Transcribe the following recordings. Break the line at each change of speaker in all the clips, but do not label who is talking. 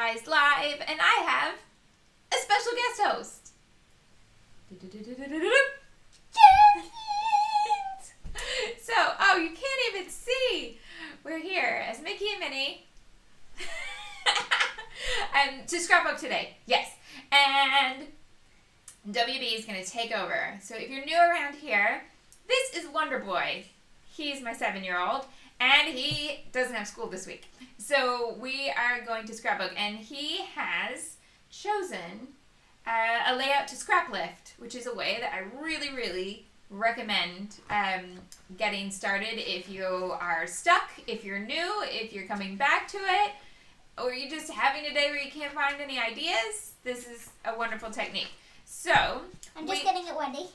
Advertise Live, and I have a special guest host. So, oh, you can't even see. We're here as Mickey and Minnie. To Scrapbook today, yes. And WB is going to take over. So if you're new around here, this is Wonder Boy. He's my 7-year-old, and he doesn't have school this week. So we are going to Scrapbook, and he has chosen a layout to scrap lift, which is a way that I really, really recommend getting started if you are stuck, if you're new, if you're coming back to it, or you're just having a day where you can't find any ideas. This is a wonderful technique. So
I'm just getting it ready.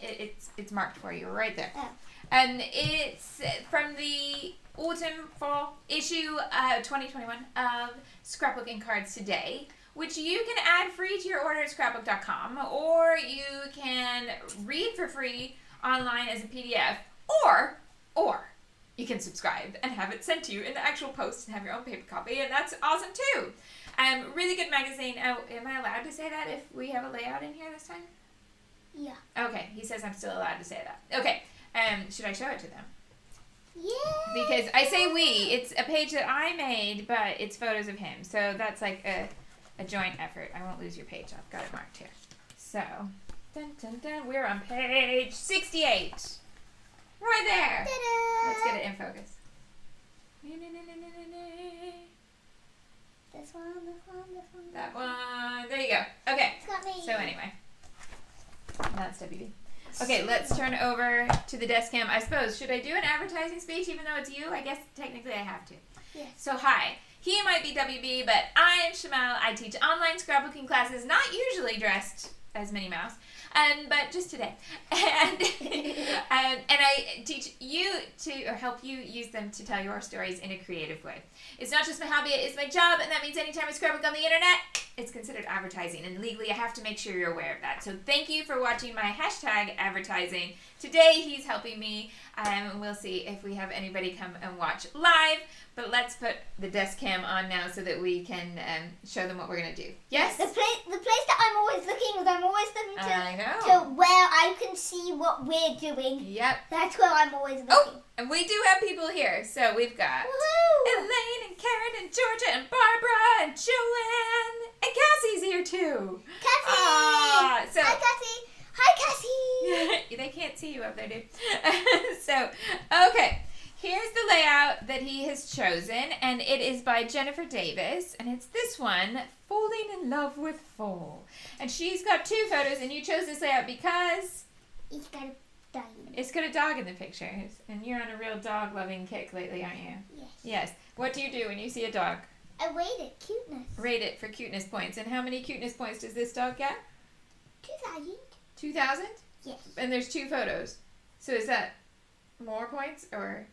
It's marked for you right there.
Oh.
And it's from the autumn-fall issue 2021 of Scrapbooking Cards Today, which you can add free to your order at scrapbook.com, or you can read for free online as a PDF, or you can subscribe and have it sent to you in the actual post and have your own paper copy, and that's awesome too. Really good magazine. Oh, am I allowed to say that if we have a layout in here this time?
Yeah.
Okay, he says I'm still allowed to say that. Okay, should I show it to them?
Yeah.
Because I say we, it's a page that I made, but it's photos of him, so that's like a joint effort. I won't lose your page. I've got it marked here. So, dun, dun, dun, we're on page 68. Right there.
Ta-da!
Let's get it in focus.
This one.
That one. There you go. Okay.
It's got me.
So anyway, that's WB. Okay, let's turn over to the desk cam. I suppose, should I do an advertising speech even though it's you? I guess technically I have to.
Yes.
So hi. He might be WB, but I am Shamal. I teach online scrapbooking classes, not usually dressed as Minnie Mouse, but just today. And I teach you to, or help you use them to tell your stories in a creative way. It's not just my hobby, it's my job, and that means anytime I scrapbook on the internet, it's considered advertising, and legally I have to make sure you're aware of that. So thank you for watching my hashtag advertising. Today he's helping me, and we'll see if we have anybody come and watch live. But let's put the desk cam on now so that we can show them what we're going to do. Yes?
The place that I'm always looking
I know.
to where I can see what we're doing.
Yep.
That's where I'm always looking.
Oh, and we do have people here. So we've got
Woohoo!
Elaine and Karen and Georgia and Barbara and Joanne. And Cassie's here too.
Cassie!
So
Hi, Cassie! Hi, Cassie!
they can't see you up there, dude. So, okay. Here's the layout that he has chosen, and it is by Jennifer Davis, and it's this one, Falling in Love with Fall. And she's got 2 photos, and you chose this layout because
It's got a dog.
it's got a dog in the pictures, and you're on a real dog-loving kick lately, aren't you?
Yes.
Yes. What do you do when you see a dog?
I rate it. Cuteness.
Rate it for cuteness points. And how many cuteness points does this dog get?
2,000.
2,000?
Yes.
And there's 2 photos. So is that more points, or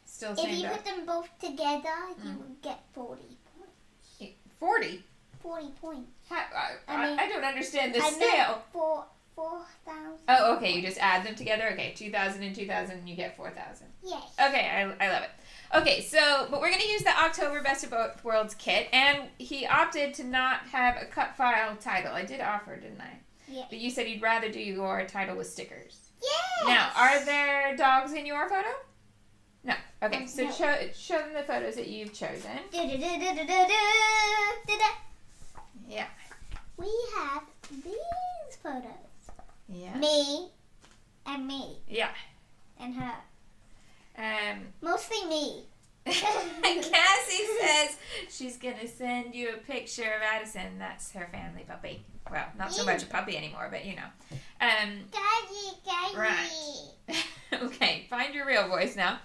still same
If you
dog?
put them both together, you will get 40 points.
40?
40 points.
I don't understand the
I
scale.
meant 4,000.
Oh, okay. You just add them together? Okay, 2,000 and 2,000, and you get 4,000.
Yes.
Okay, I love it. Okay, so, but we're going to use the October Best of Both Worlds kit, and he opted to not have a cut file title. I did offer, didn't I?
Yes.
But you said you'd rather do your title with stickers.
Yes.
Now, are there dogs in your photo? No. Okay, so
No.
show them the photos that you've chosen. Yeah.
We have these photos.
Yeah.
Me and me
Yeah.
and her.
Mostly
me.
Cassie says she's going to send you a picture of Addison. That's her family puppy. Well, not so much a puppy anymore, but you know.
Daddy.
Right. Okay, find your real voice now.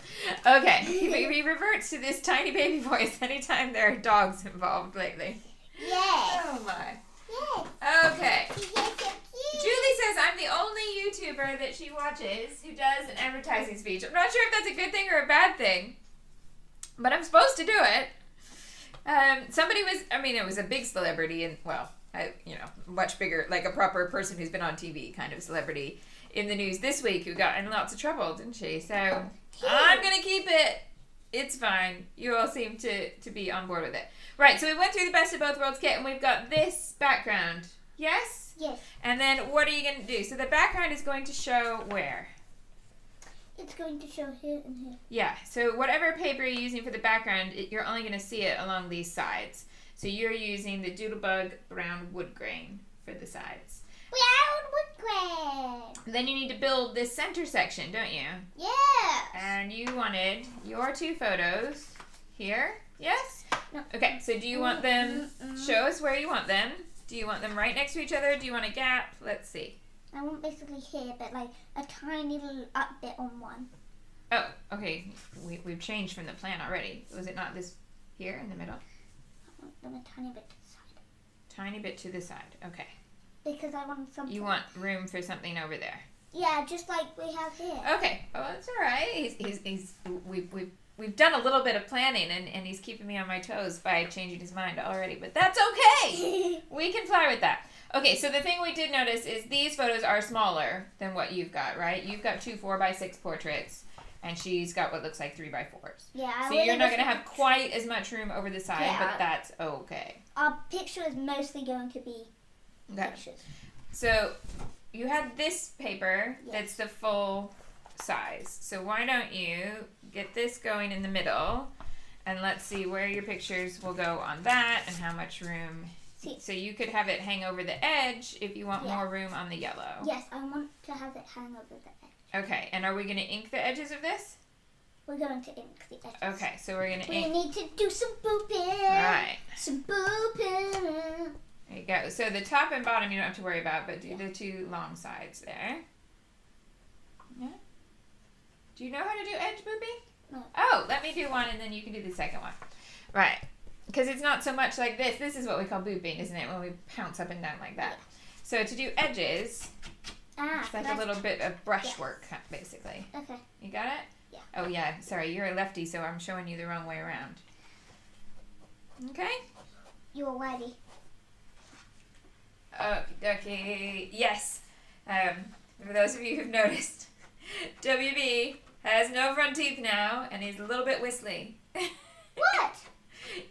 Okay, he reverts to this tiny baby voice anytime there are dogs involved lately.
Yes.
Oh my.
Yes.
Okay.
Yes, so cute.
Julie says I'm the only YouTuber that she watches who does an advertising speech. I'm not sure if that's a good thing or a bad thing, but I'm supposed to do it. Somebody was, it was a big celebrity, and much bigger, like a proper person who's been on TV kind of celebrity in the news this week who got in lots of trouble, didn't she? So I'm going to keep it It's fine. You all seem to be on board with it. Right, so we went through the Best of Both Worlds kit, and we've got this background. Yes?
Yes.
And then what are you going to do? So the background is going to show where?
It's going to show here and here.
Yeah, so whatever paper you're using for the background, you're only going to see it along these sides. So you're using the Doodlebug brown wood grain for the sides.
Brown wood grain.
Then you need to build this center section, don't you?
Yes.
And you wanted your 2 photos here, yes?
No.
Okay, so do you want them, show us where you want them. Do you want them right next to each other? Do you want a gap? Let's see.
I want basically here, but like a tiny little up bit on one.
Oh, okay. We've changed from the plan already. Was it not this here in the middle?
I want them a tiny bit to the side.
Tiny bit to the side. Okay.
Because I want something.
You want room for something over there.
Yeah, just like we have here.
Okay. Oh, that's all right. We've done a little bit of planning, and he's keeping me on my toes by changing his mind already. But that's okay. We can fly with that. Okay, so the thing we did notice is these photos are smaller than what you've got, right? You've got 2 4x6 portraits, and she's got what looks like 3x4s.
Yeah.
So you're not going to have quite as much room over the side, but that's okay.
Our picture is mostly going to be pictures.
So you had this paper that's the full size. So why don't you get this going in the middle, and let's see where your pictures will go on that and how much room. So you could have it hang over the edge if you want more room on the yellow.
Yes, I want to have it hang over the edge.
Okay, and are we going to ink the edges of this?
We're going to ink the edges.
Okay, so we're going to ink.
We need to do some booping.
Right.
Some booping.
There you go. So the top and bottom you don't have to worry about, but do the 2 long sides there. Yeah. Do you know how to do edge booping?
No.
Oh, let me do one and then you can do the second one. Right. Because it's not so much like this. This is what we call booping, isn't it? When we pounce up and down like that. So to do edges, it's like a little bit of brushwork, basically.
Okay.
You got it?
Yeah.
Oh, yeah. Sorry, you're a lefty, so I'm showing you the wrong way around. Okay?
You're righty.
Okay. Yes. For those of you who've noticed, WB has no front teeth now, and he's a little bit whistly.
What?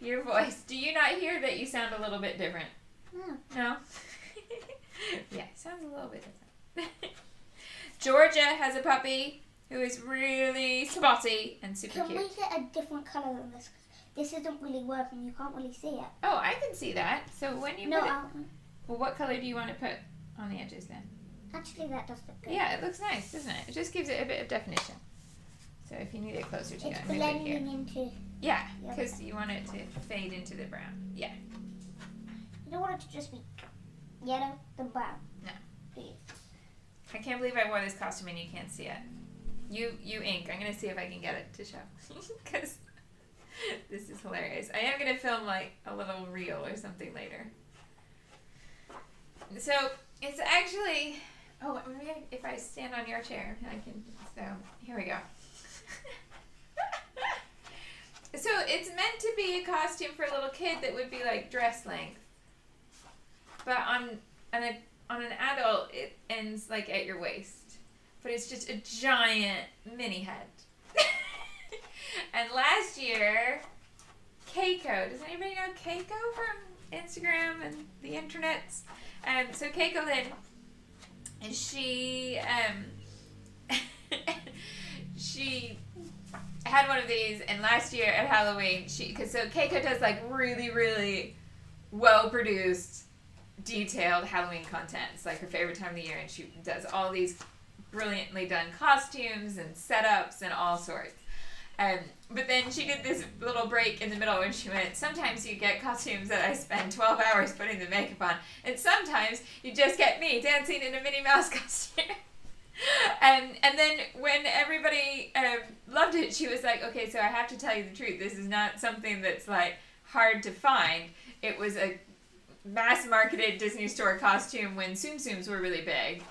Your voice. Do you not hear that you sound a little bit different?
No.
No? Yeah, it sounds a little bit different. Georgia has a puppy who is really spotty and super
Can
cute.
we get a different colour than this? This isn't really working. You can't really see it.
Oh, I can see that. So when you
No,
put it... Well, what color do you want to put on the edges then?
actually that does look good.
Yeah, it looks nice, doesn't it? It just gives it a bit of definition. So if you need it closer to you,
It's
move it here.
blending into...
Yeah, because you want it to fade into the brown. Yeah.
You don't want it to just be yellow, then brown.
No.
Please.
I can't believe I wore this costume and you can't see it. You ink. I'm going to see if I can get it to show. Because this is hilarious. I am going to film like a little reel or something later. So it's actually... Oh, maybe if I stand on your chair, I can... So here we go. So it's meant to be a costume for a little kid that would be like dress length. But on an adult, it ends like at your waist. But it's just a giant mini head. And last year, Keiko, does anybody know Keiko from Instagram and the internets? So Keiko then, and she had one of these, and last year at Halloween, because Keiko does like really, really well-produced, detailed Halloween content. It's like her favorite time of the year, and she does all these brilliantly done costumes and setups and all sorts. But then she did this little break in the middle when she went, sometimes you get costumes that I spend 12 hours putting the makeup on, and sometimes you just get me dancing in a Minnie Mouse costume. And then when everybody loved it, she was like, okay, so I have to tell you the truth. This is not something that's like hard to find. It was a mass-marketed Disney Store costume when Tsum Tsums were really big.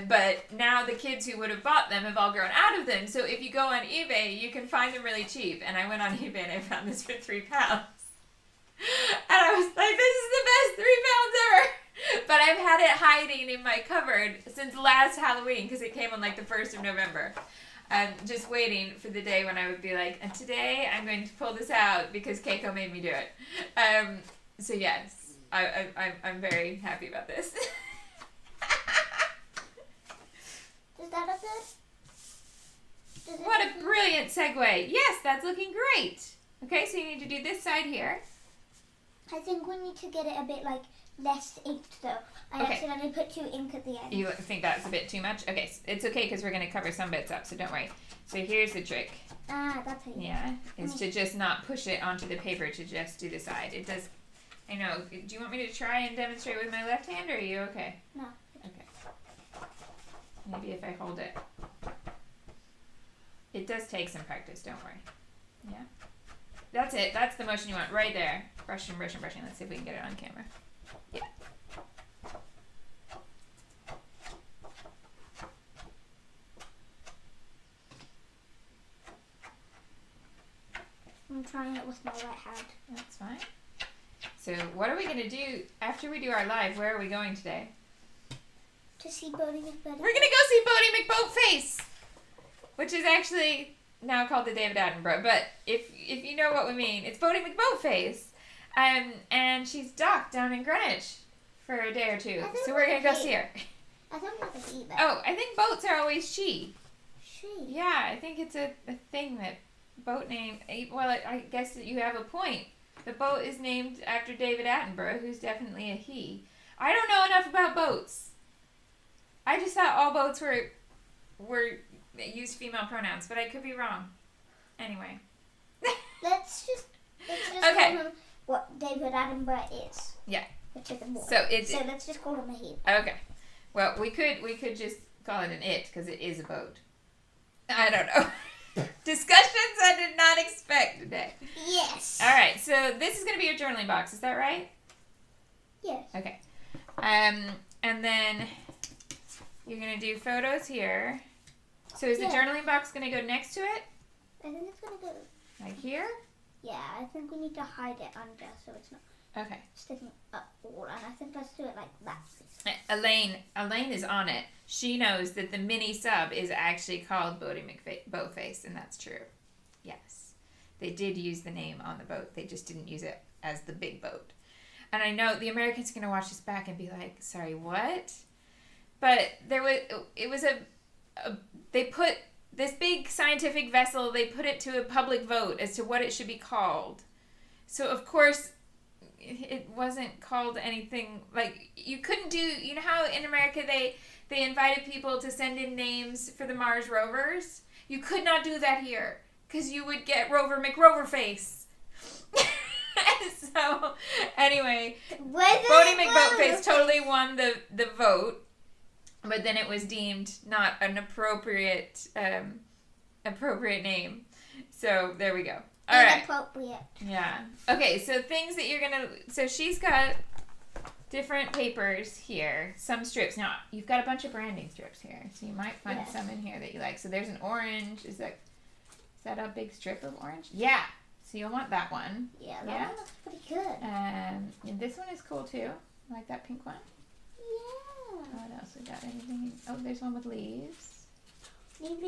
But now the kids who would have bought them have all grown out of them. So if you go on eBay, you can find them really cheap. And I went on eBay and I found this for £3. And I was like, this is the best £3 ever. But I've had it hiding in my cupboard since last Halloween because it came on like the 1st of November. I'm just waiting for the day when I would be like, and today I'm going to pull this out because Keiko made me do it. So yes, I'm very happy about this.
Does that look good?
What a brilliant segue. Yes, that's looking great. Okay, so you need to do this side here.
I think we need to get it a bit like less inked though. I
Okay.
accidentally put too ink at the end.
You think that's a bit too much? Okay, it's okay because we're going to cover some bits up, so don't worry. So here's the trick.
Ah, that's how you
Yeah, is to just not push it onto the paper, to just do the side. It does, I know. Do you want me to try and demonstrate with my left hand, or are you okay?
No.
Okay. Maybe if I hold it. It does take some practice, don't worry. Yeah. That's it. That's the motion you want right there. Brushing, brushing, brushing. Let's see if we can get it on camera. Yeah.
I'm trying it with my right hand.
That's fine. So what are we going to do after we do our live? Where are we going today?
To see Bodie McBuddy.
We're going to go see Bodie McBoatface, which is actually now called the David Attenborough. But if you know what we mean, it's Bodie McBoatface. And she's docked down in Greenwich for a day or two. So we're going to go see her.
I don't know the he, but
Oh, I think boats are always she.
she.
Yeah, I think it's a thing that boat name. Well, I guess that you have a point. The boat is named after David Attenborough, who's definitely a he. I don't know enough about boats. I just thought all boats were used female pronouns, but I could be wrong. Anyway.
Let's just
Okay.
call him what David Attenborough is.
Yeah.
Which is a boy.
So it's
So let's just call him a he.
okay. Well, we could just call it an it because it is a boat. I don't know. Discussions I did not expect today.
Yes.
All right, so this is going to be your journaling box. Is that right?
Yes.
Okay. And then you're going to do photos here. So is the
Yeah.
journaling box going to go next to it?
I think it's gonna go.
Like here?
Yeah, I think we need to hide it under so it's not
Okay.
sticking up all. And I think let's do it like that.
Elaine is on it. She knows that the mini sub is actually called Bodie McBoatface, and that's true. Yes. They did use the name on the boat. They just didn't use it as the big boat. And I know the Americans are going to watch this back and be like, sorry, what? But they put this big scientific vessel, they put it to a public vote as to what it should be called. So, of course, it wasn't called anything, like, you couldn't do, you know how in America they invited people to send in names for the Mars rovers? You could not do that here, because you would get Rover McRoverface. So, anyway, Bodie McBoatface totally won the vote, but then it was deemed not an appropriate name. So, there we go. All right.
Inappropriate.
Yeah. Okay, so things that you're going to... So she's got different papers here. Some strips. Now, you've got a bunch of branding strips here. So you might find some in here that you like. So there's an orange. Is that a big strip of orange? Yeah. So you'll want that one.
Yeah, that one looks pretty good.
And this one is cool, too. I like that pink one.
Yeah.
What else we got? Anything? Oh, there's one with leaves.
Leave.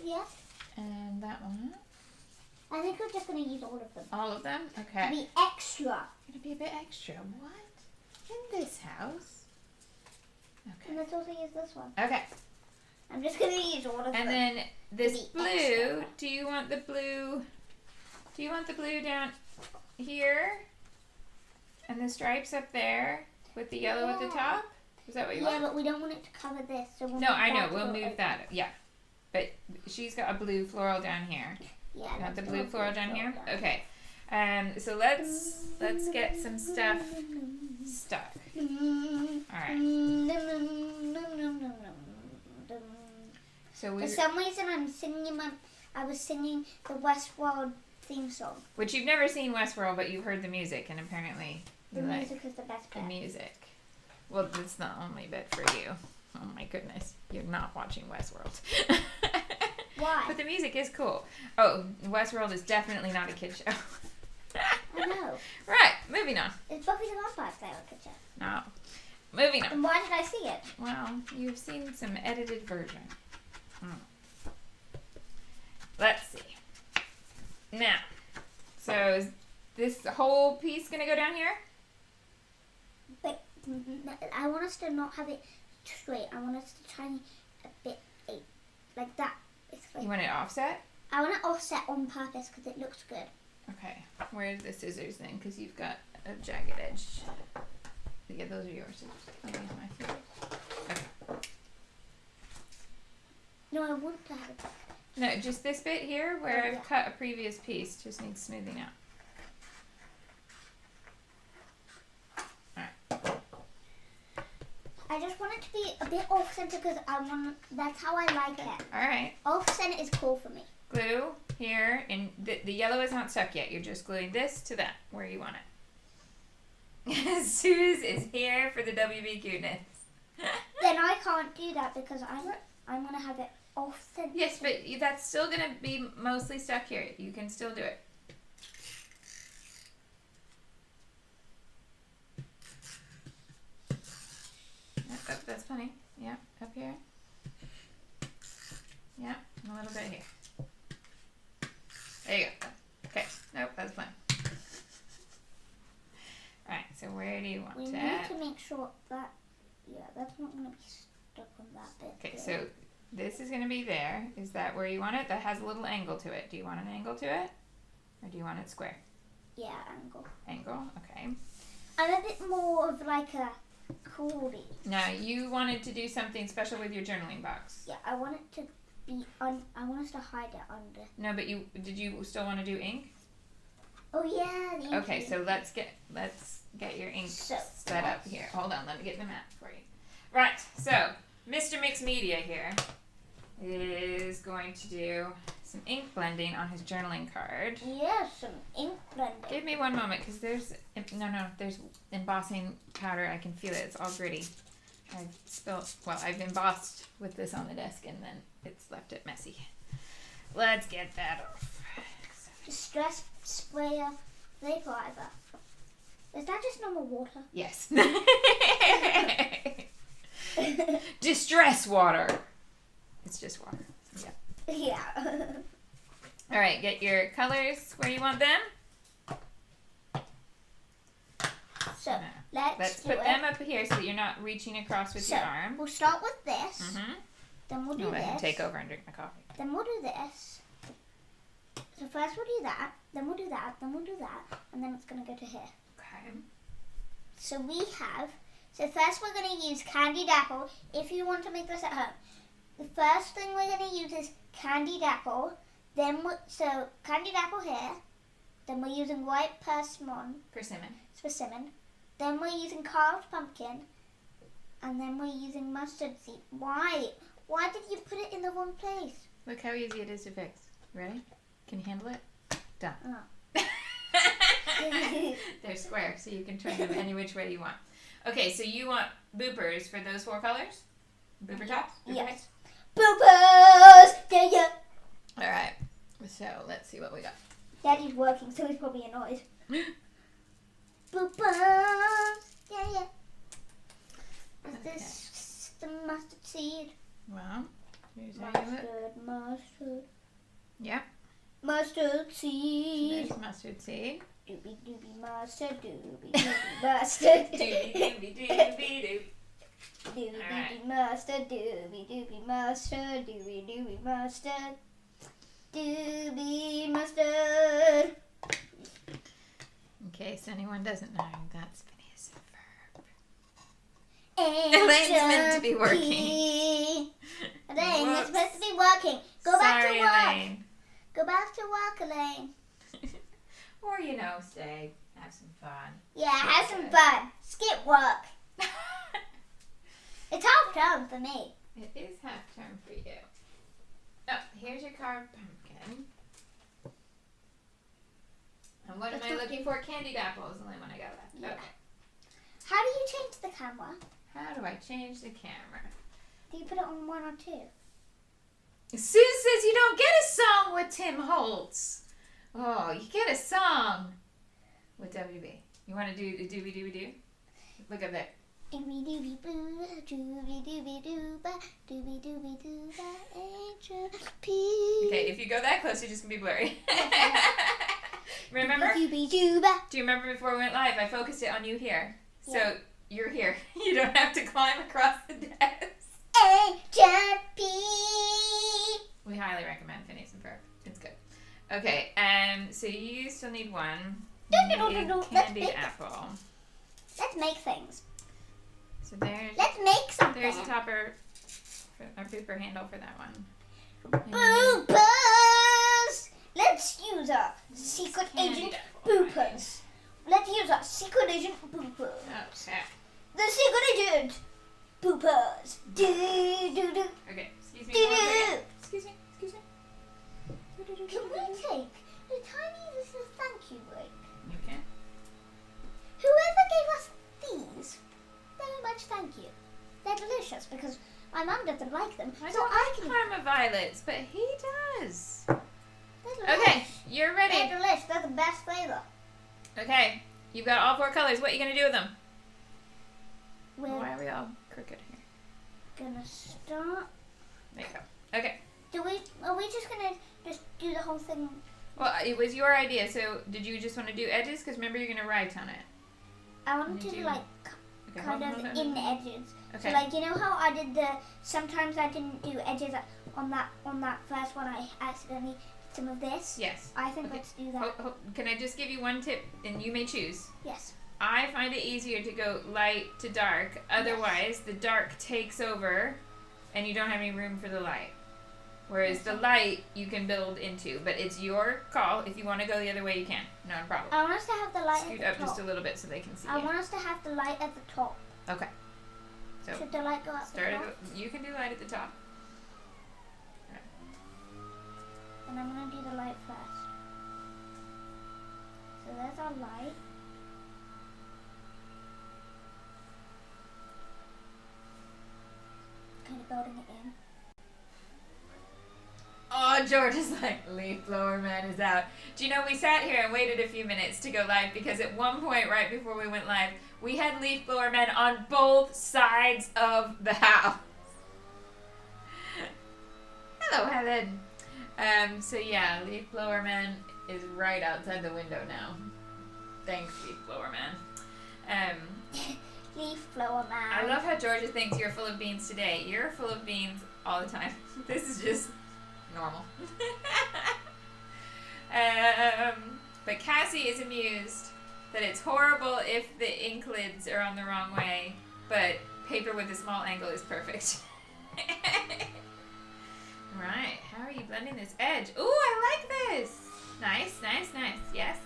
Yeah.
And that one.
I think we're just going to use all of them.
All of them? Okay.
To be extra.
Gonna be a bit extra. What? In this house? Okay.
And let's also use this one.
Okay.
I'm just going to use all of them.
And then this
To be
blue,
extra.
do you want the blue down here? And the stripes up there with the yellow at the top? Is that what you
Yeah,
want?
but we don't want it to cover this. So we'll
No,
move
I know.
that
We'll
to
move
over.
that. Yeah. But she's got a blue floral down here.
Yeah.
You want the
let's
blue
do a
floral down here?
down.
Okay. So let's get some stuff stuck. Alright. So
For some reason, I was singing the Westworld theme song.
which you've never seen Westworld, but you've heard the music, and apparently
The
you like
music is the best
the
bit.
music. Well, that's the only bit for you. Oh my goodness, you're not watching Westworld.
Why?
But the music is cool. Oh, Westworld is definitely not a kid show.
I know.
Right, moving on.
It's Buffy the Vampire Slayer picture.
No. Moving on.
And why did I see it?
Well, you've seen some edited version. this whole piece gonna go down here?
But I want us to not have it straight. I want us to try a bit like that. It's like,
You want it offset?
I want it offset on purpose because it looks good.
Okay. Where's the scissors then? Because you've got a jagged edge. Yeah, those are yours. I'll use my scissors. Okay.
No, I want to have it.
No, just this bit here where I've cut a previous piece just needs smoothing out.
I just want it to be a bit off center because that's how I like it.
Alright.
Off center is cool for me.
Glue here, and the yellow is not stuck yet. You're just gluing this to that where you want it. Suze is here for the WB cuteness.
Then I can't do that because I'm gonna have it off center.
Yes, but that's still gonna be mostly stuck here. You can still do it. Oh, that's funny. Yeah, up here. Yeah, and a little bit here. There you go. Okay. Nope, that's fine. Alright, so where do you want
We
it?
need to make sure that, that's not going to be stuck on that bit.
Okay, so this is going to be there. Is that where you want it? That has a little angle to it. Do you want an angle to it? Or do you want it square?
Yeah, angle.
Angle, okay.
I'm a bit more of like a coolie.
Now, you wanted to do something special with your journaling box.
Yeah, I want it to be I want us to hide it under.
No, but did you still want to do ink?
Oh yeah, the ink.
Okay, so let's get your ink set up here. Hold on, let me get the map for you. Right, so Mr. Mixed Media here is going to do some ink blending on his journaling card.
Yeah, some ink blending.
Give me one moment, because there's embossing powder. I can feel it. It's all gritty. I've embossed with this on the desk, and then it's left it messy. Let's get that off.
Distress sprayer vaporizer. Is that just normal water?
Yes. Distress water. It's just water. Yeah.
Yeah.
All right, get your colors where you want them.
So let's
put them up here so that you're not reaching across with your arm.
We'll start with this.
Mm-hmm.
Then we'll do
Let him
this.
take over and drink my coffee.
Then we'll do this. So first we'll do that. Then we'll do that. Then we'll do that. And then it's going to go to here.
Okay.
So first we're going to use candied apple. If you want to make this at home. The first thing we're going to use is candied apple. So candied apple here. Then we're using white persimmon. Persimmon. Then we're using carved pumpkin. And then we're using mustard seed. Why? Why did you put it in the wrong place?
Look how easy it is to fix. Ready? Can you handle it? Done.
Oh.
They're square, so you can turn them any which way you want. Okay, so you want boopers for those 4 colors? Booper tops? Booper
Yes.
heads?
Boopers! Yeah.
Alright, so let's see what we got.
Daddy's working, so he's probably annoyed. Boopers! Yeah. Is this the mustard seed?
Well, here's how you look.
Mustard.
Yep.
Mustard
So
seed.
there's mustard seed.
Doobie doobie mustard, doobie doobie mustard.
Doobie doobie doobie doo.
Doobie doobie mustard, doobie doobie mustard, doobie doobie mustard. Doobie mustard.
In case anyone doesn't know, that's Phineas' verb.
Elaine's
meant to be working.
Elaine, you're
Whoops.
supposed to be working. Go back
Sorry,
to work.
Elaine.
Go back to work, Elaine.
Or, stay, have some fun.
Yeah, have some fun. Skip work. It's half term for me.
It is half term for you. Oh, here's your carved pumpkin. And what am I looking for? Candied apples, the only one I got left.
Yeah.
Okay.
How do you change the camera?
How do I change the camera?
Do you put it on 1 or 2?
Sue says you don't get a song with Tim Holtz. Oh, you get a song with WB. You want to do the doobie doobie doo? Look up there.
Doobie doobie boo, doobie doobie doo ba, doobie doobie doo ba, angel peace.
Okay, if you go that close, you're just going to be blurry. Remember? Do
Juba.
you remember before we went live, I focused it on you here.
Yeah.
So you're here. You don't have to climb across the desk. We highly recommend Phineas and Ferb. It's good. Okay, so you still need one. You need candied apple.
Let's make things.
So there's
Let's make something.
there's a topper, a pooper handle for that one.
Boopers! Let's use our secret
Candied
agent
apple.
boopers. Let's use our secret agent boopers.
Okay.
The secret agent boopers. Do do do.
Okay. Excuse me.
Do,
one
do,
second. Excuse me. Excuse me.
Can we take a tiny little thank you break?
You can.
Whoever gave us these, very much thank you. They're delicious because my mum doesn't like them,
I
so
don't
I
like
can.
Parma violets, but he does.
They're delicious.
Okay, you're ready.
They're delicious. They're the best flavor.
Okay, you've got all 4 colors. What are you gonna do with them?
We're
Why are we all crooked here?
gonna start.
There you go. Okay.
Are we just gonna just do the whole thing?
Well, it was your idea. So, did you just want to do edges? Because remember, you're gonna write on it.
I want
You
to
do.
like
Okay.
kind
hold
of
on.
in the edges.
Okay.
So like you know how I did sometimes I didn't do edges on that first one. I accidentally did some of this.
Yes.
I think
Okay.
let's do that.
Can I just give you one tip, and you may choose?
Yes.
I find it easier to go light to dark. Otherwise, the dark takes over, and you don't have any room for the light. Whereas the light you can build into, but it's your call. If you want to go the other way, you can. Not a problem.
I want us to have the light
Scoot
at
up
the top.
just a little bit so they can see
I
you.
want us to have the light at the top.
Okay. So
Should the light go up
start
the
at
top?
you can do light at the top.
And I'm gonna do the light first. So there's our light. Kind of building it in.
Oh, George is like, leaf blower man is out. Do you know, we sat here and waited a few minutes to go live because at one point right before we went live, we had leaf blower men on both sides of the house. Hello, Helen. So yeah, leaf blower man is right outside the window now. Thanks, leaf blower man.
Leaf blower man.
I love how Georgia thinks you're full of beans today. You're full of beans all the time. This is just normal. But Cassie is amused that it's horrible if the ink lids are on the wrong way, but paper with a small angle is perfect. Right, how are you blending this edge? Ooh, I like this. Nice, nice, nice. Yes.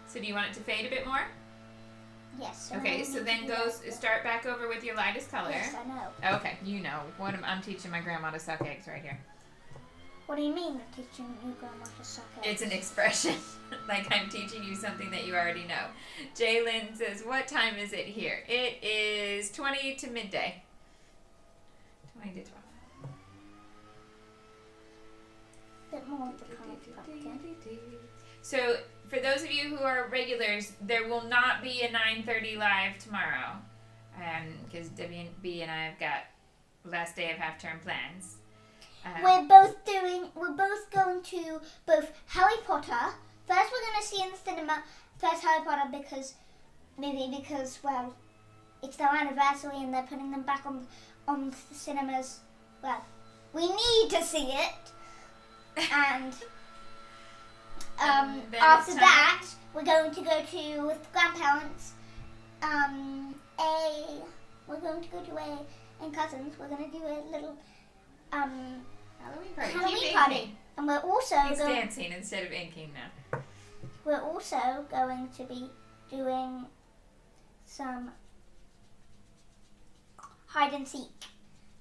So do you want it to fade a bit more?
Yes.
Okay, so then start back over with your lightest color.
Yes, I know.
Okay, you know. I'm teaching my grandma to suck eggs right here.
What do you mean you're teaching your grandma to suck eggs?
It's an expression. Like I'm teaching you something that you already know. Jalen says, what time is it here? It is 20 to midday. 20 to 12.
Bit more of the kind of pumpkin.
So, for those of you who are regulars, there will not be a 9:30 live tomorrow. Because WB and I have got last day of half-term plans.
We're both going to both Harry Potter. First we're going to see in the cinema first Harry Potter because well, it's their anniversary and they're putting them back on the cinemas. Well, we need to see it. And after that we're going to go to with grandparents we're going to go to and cousins we're going to do a little Halloween party. And we're also
He's dancing instead of inking now.
We're also going to be doing some hide and seek.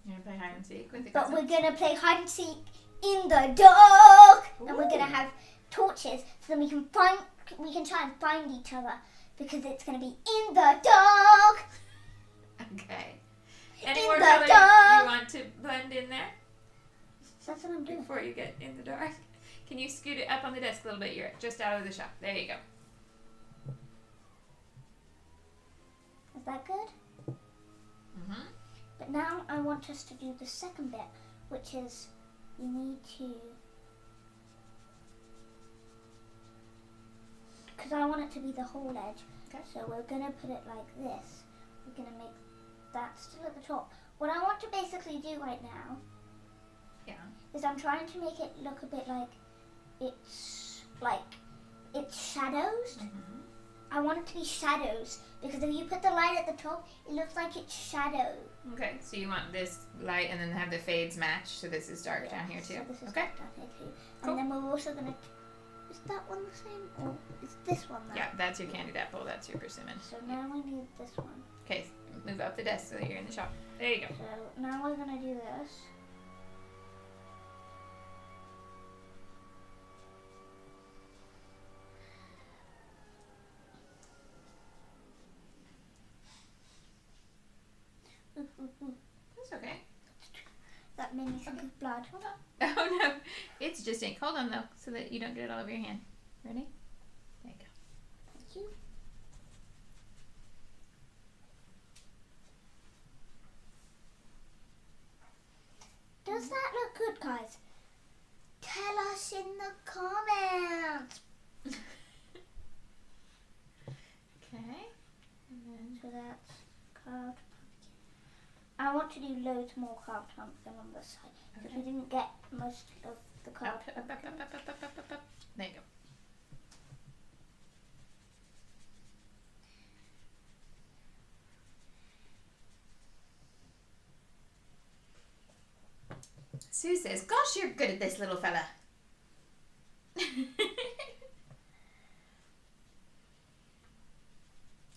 You're gonna play hide and seek with the
But
cousins?
we're gonna play hide and seek in the dark, and we're gonna have torches so then we can try and find each other because it's gonna be in the dark.
Okay. Any
In
more
the
color
dark.
you want to blend in there
That's what I'm doing.
before you get in the dark? Can you scoot it up on the desk a little bit? You're just out of the shop. There you go.
Is that good?
Mm-hmm.
But now I want us to do the second bit, which is we need to to be the whole edge.
Okay.
So we're going to put it like this. We're going to make that still at the top. What I want to basically do right now is I'm trying to make it look a bit like it's shadows.
Mm-hmm.
I want it to be shadows because if you put the light at the top, it looks like it's shadow.
Okay, so you want this light and then have the fades match, so this is dark down here too.
So this is
okay.
dark down here too.
Cool.
And then we're also going to... Is that one the same? Or is this one there?
Yeah, that's your candied apple, that's your persimmon.
So now we need this one.
Okay, move up the desk so that you're in the shop. There you go.
So now we're going to do this.
That's okay.
That made me think of blood.
Hold on. Oh no, it's just ink. Hold on though, so that you don't get it all over your hand. Ready? There you go.
Thank you. Does that look good, guys? Tell us in the comments.
Okay. And then
So that's carved pumpkin. I want to do loads more carved pumpkin on this side because
Okay.
we didn't get most of the
up,
carved
up, up,
pumpkin.
up. There you go. Sue says, "Gosh, you're good at this, little fella."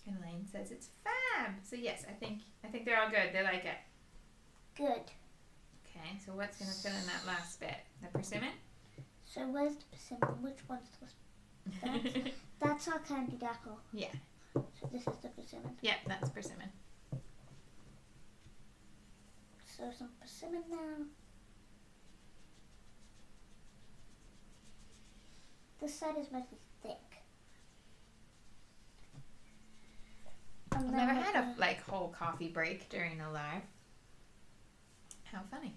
And Elaine says it's fab. So yes, I think they're all good. They like it.
Good.
Okay, so what's gonna fill in that last bit? The persimmon?
So where's the persimmon? Which one's the That's our candied apple.
Yeah.
So this is the persimmon.
Yeah, that's persimmon.
So some persimmon now. This side is mostly thick.
I've never had a whole coffee break during a live. How funny.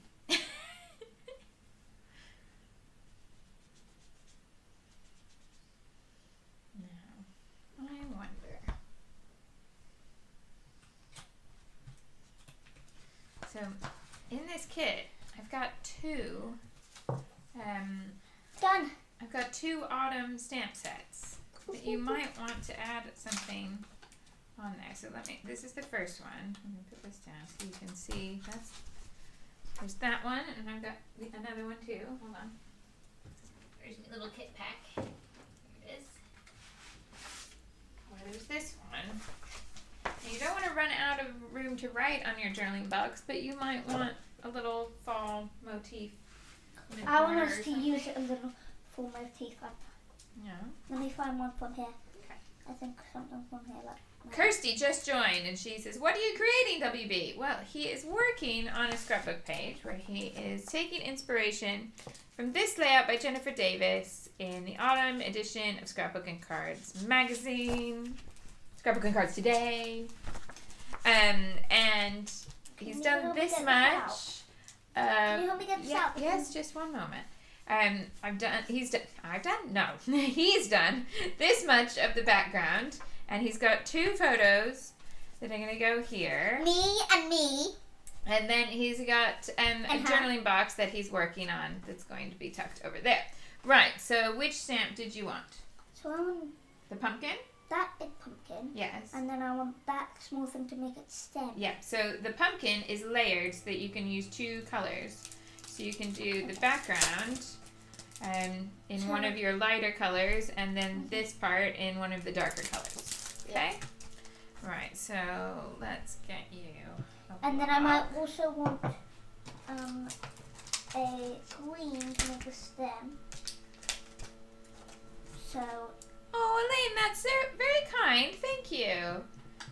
Now, I wonder. So, in this kit, I've got two.
Done.
I've got two autumn stamp sets that you might want to add something on there. So this is the first one. Let me put this down so you can see. There's that one, and I've got another one too. Hold on. There's my little kit pack. Here it is. Or there's this one. Now, you don't want to run out of room to write on your journaling box, but you might want a little fall motif. in the
I want
corner
us
or
to
something.
use a little full motif.
Yeah.
Let me find one from here.
Okay.
I think something from here.
Kirsty just joined and she says, "What are you creating, WB?" Well, he is working on a scrapbook page where he is taking inspiration from this layout by Jennifer Davis in the autumn edition of Scrapbook and Cards magazine, Scrapbook and Cards Today. And he's
you
done
help me
this
get this
much.
Can you help me get this out?
Yes, just one moment. He's done this much of the background. And he's got two photos that are going to go here.
Me and me.
And then he's got a
her.
journaling box that he's working on that's going to be tucked over there. Right, so which stamp did you want?
So I want
The pumpkin?
that big pumpkin.
Yes.
And then I want that small thing to make it stem.
Yeah, so the pumpkin is layered so that you can use two colors. So you can do the background in one of your lighter colors and then this part in one of the darker colors. Okay? Right, so let's get you a
And then I
block.
might also want a green to make the stem. So
Oh, Elaine, that's very kind. Thank you.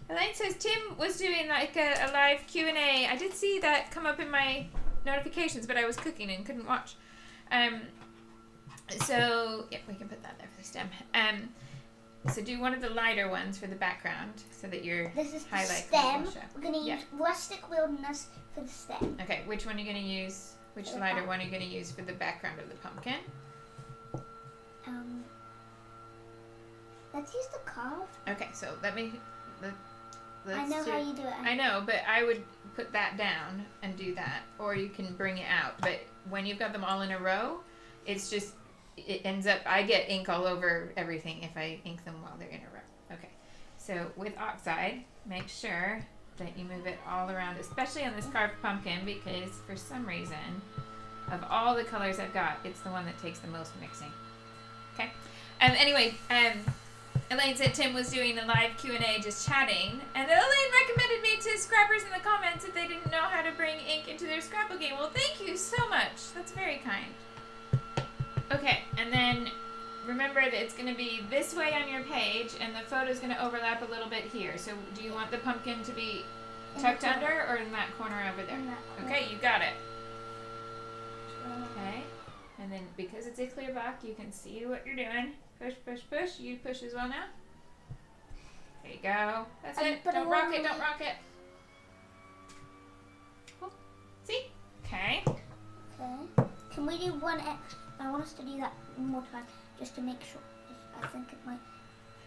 Elaine says Tim was doing like a live Q&A. I did see that come up in my notifications, but I was cooking and couldn't watch. So, yeah, we can put that there for the stem. So do one of the lighter ones for the background so that your
this is the
highlight
stem.
will show.
We're going to use Rustic Wilderness for the stem.
Okay, which one are you going to use? Which
The
lighter
back.
one are you going to use for the background of the pumpkin?
Let's use the carve.
Okay, so let's
I know how you do it.
I know, but I would put that down and do that, or you can bring it out. But when you've got them all in a row, it's just, it ends up, I get ink all over everything if I ink them while they're in a row. Okay, so with oxide, make sure that you move it all around, especially on this carved pumpkin, because for some reason, of all the colors I've got, it's the one that takes the most mixing. Okay, anyway, Elaine said Tim was doing a live Q&A just chatting, and Elaine recommended me to scrappers in the comments if they didn't know how to bring ink into their scrapbooking. Well, thank you so much. That's very kind. Okay, and then remember that it's going to be this way on your page, and the photo's going to overlap a little bit here. So do you want the pumpkin to be tucked under or in that corner over there? Okay, you got it. Okay, and then because it's a clear block, you can see what you're doing. Push, push, push. You push as well now. There you go. That's it. Don't rock it. Don't rock it. Cool. See? Okay.
Okay. Can we do one extra? I want us to do that one more time just to make sure. I think it might.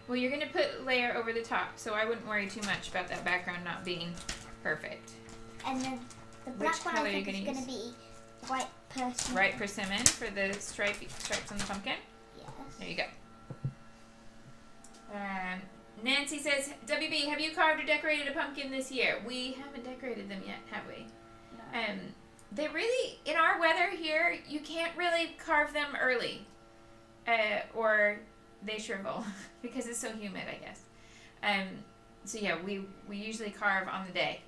Well, you're going to put a layer over the top, so I wouldn't worry too much about that background not being perfect.
And then the black one I think is going to be white persimmon.
White persimmon for the stripes on the pumpkin?
Yes.
There you go. Nancy says, WB, have you carved or decorated a pumpkin this year? We haven't decorated them yet, have we?
No.
They really, in our weather here, you can't really carve them early. Or they shrivel because it's so humid, I guess. So yeah, we usually carve on the day.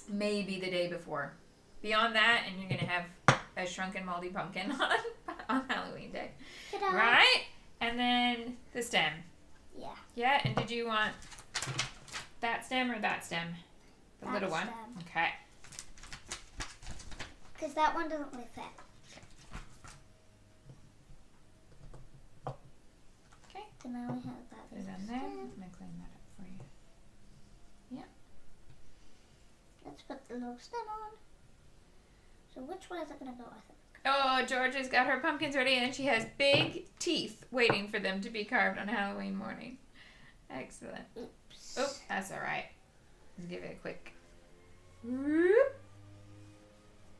Maybe the day before. Beyond that, and you're going to have a shrunken moldy pumpkin on Halloween day.
Ta-da.
Right? And then the stem.
Yeah.
Yeah, and did you want that stem or that stem? The
That
little one?
stem.
Okay.
Because that one doesn't really fit.
Okay.
So now we have that.
Put it on there. I'm going to clean that up for you. Yeah.
Let's put the little stem on. So which one is it going to go, I think?
Oh, Georgia's got her pumpkins ready, and she has big teeth waiting for them to be carved on Halloween morning. Excellent.
Oops.
Oh, that's all right. Let's give it a quick whoop.